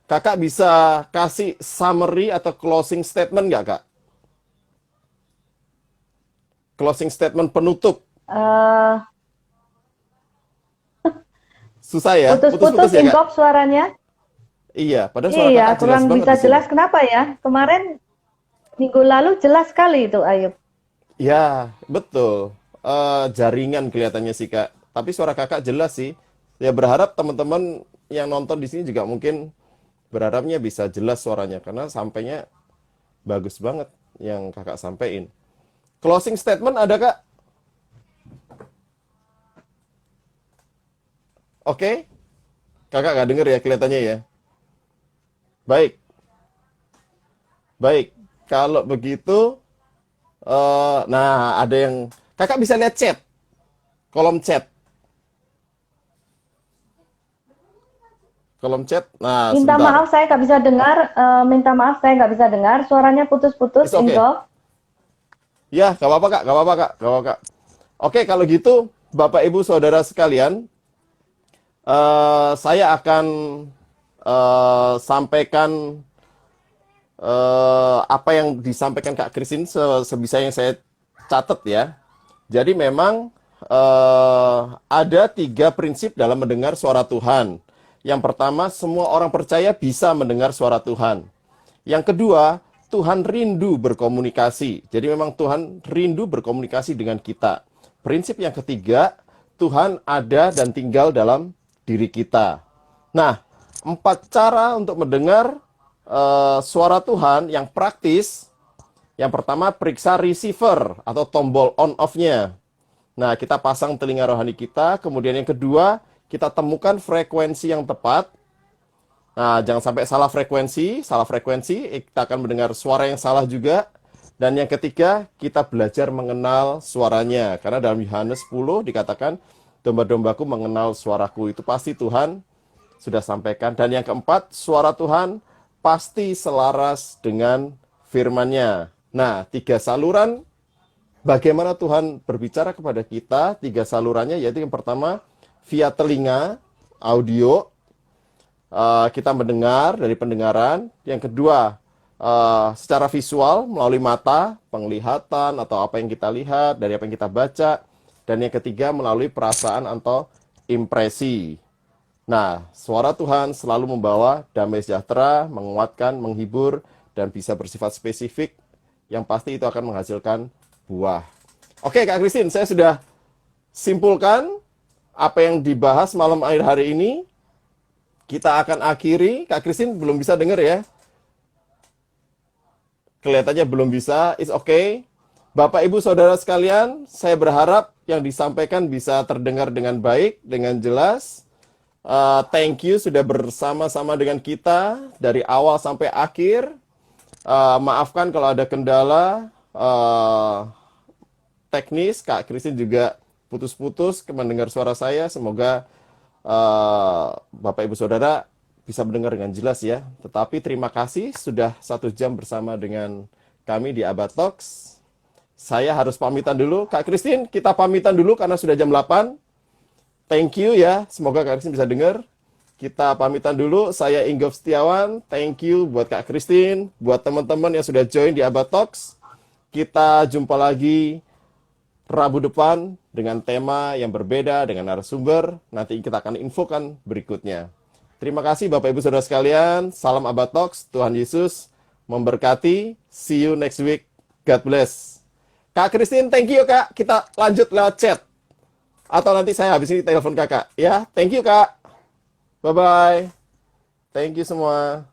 Kakak bisa kasih summary atau closing statement nggak, Kak? Closing statement penutup. Eh, Susah ya? Putus-putus, Putus-putus ya, Kak? Inggof, suaranya. Iya, padahal suara Iya, Kakak jelas kurang banget bisa di sini. jelas. Kenapa ya? Kemarin minggu lalu jelas sekali itu, Ayub. Ya, betul. Jaringan kelihatannya sih, Kak. Tapi suara Kakak jelas sih. Ya berharap teman-teman yang nonton di sini juga mungkin berharapnya bisa jelas suaranya karena sampainya bagus banget yang Kakak sampaikan. Closing statement ada, Kak? Oke. Kakak nggak denger ya kelihatannya ya. Baik, baik. Kalau begitu, nah ada yang kakak bisa lihat chat, kolom chat, kolom chat. Nah, Minta sebentar. maaf saya nggak bisa dengar. Minta maaf saya nggak bisa dengar. Suaranya putus-putus, It's okay. Indro. Ya, nggak apa-apa, Kak. Nggak apa-apa, Kak. Nggak apa-apa, Kak. Oke, kalau gitu, Bapak Ibu Saudara sekalian, saya akan sampaikan apa yang disampaikan Kak Christine sebisa yang saya catat ya. Jadi memang ada 3 prinsip dalam mendengar suara Tuhan. Yang pertama, semua orang percaya bisa mendengar suara Tuhan. Yang kedua, Tuhan rindu berkomunikasi. Jadi memang Tuhan rindu berkomunikasi dengan kita. Prinsip yang ketiga, Tuhan ada dan tinggal dalam diri kita. Nah, 4 cara untuk mendengar suara Tuhan yang praktis. Yang pertama, periksa receiver atau tombol on-off-nya. Nah, kita pasang telinga rohani kita. Kemudian yang kedua, kita temukan frekuensi yang tepat. Nah, jangan sampai salah frekuensi, kita akan mendengar suara yang salah juga. Dan yang ketiga, kita belajar mengenal suaranya. Karena dalam Yohanes 10 dikatakan, domba-dombaku mengenal suaraku. Itu pasti Tuhan sudah sampaikan. Dan yang keempat, suara Tuhan pasti selaras dengan firman-Nya. Nah, 3 saluran bagaimana Tuhan berbicara kepada kita, 3 salurannya, yaitu yang pertama, via telinga, audio, kita mendengar dari pendengaran. Yang kedua, secara visual, melalui mata, penglihatan, atau apa yang kita lihat, dari apa yang kita baca. Dan yang ketiga, melalui perasaan atau impresi. Nah, suara Tuhan selalu membawa damai sejahtera, menguatkan, menghibur, dan bisa bersifat spesifik, yang pasti itu akan menghasilkan buah. Oke, Kak Christine, saya sudah simpulkan apa yang dibahas malam akhir hari ini. Kita akan akhiri. Kak Christine belum bisa dengar ya? Kelihatannya belum bisa. It's okay. Bapak, Ibu, Saudara sekalian, saya berharap yang disampaikan bisa terdengar dengan baik, dengan jelas. Thank you sudah bersama-sama dengan kita dari awal sampai akhir. Maafkan kalau ada kendala teknis. Kak Christine juga putus-putus mendengar suara saya. Semoga Bapak Ibu Saudara bisa mendengar dengan jelas ya. Tetapi terima kasih sudah 1 jam bersama dengan kami di Abad Talks. Saya harus pamitan dulu. Kak Christine, kita pamitan dulu karena sudah jam 8. Thank you ya. Semoga Kak Christine bisa dengar. Kita pamitan dulu. Saya Inggof Setiawan. Thank you buat Kak Christine. Buat teman-teman yang sudah join di Abad Talks. Kita jumpa lagi Rabu depan dengan tema yang berbeda, dengan narasumber. Nanti kita akan infokan berikutnya. Terima kasih Bapak Ibu Saudara sekalian. Salam Abad Talks. Tuhan Yesus memberkati. See you next week. God bless. Kak Christine, thank you Kak. Kita lanjut lewat chat. Atau nanti saya habis ini telepon kakak. Ya, thank you Kak. Bye-bye. Thank you semua.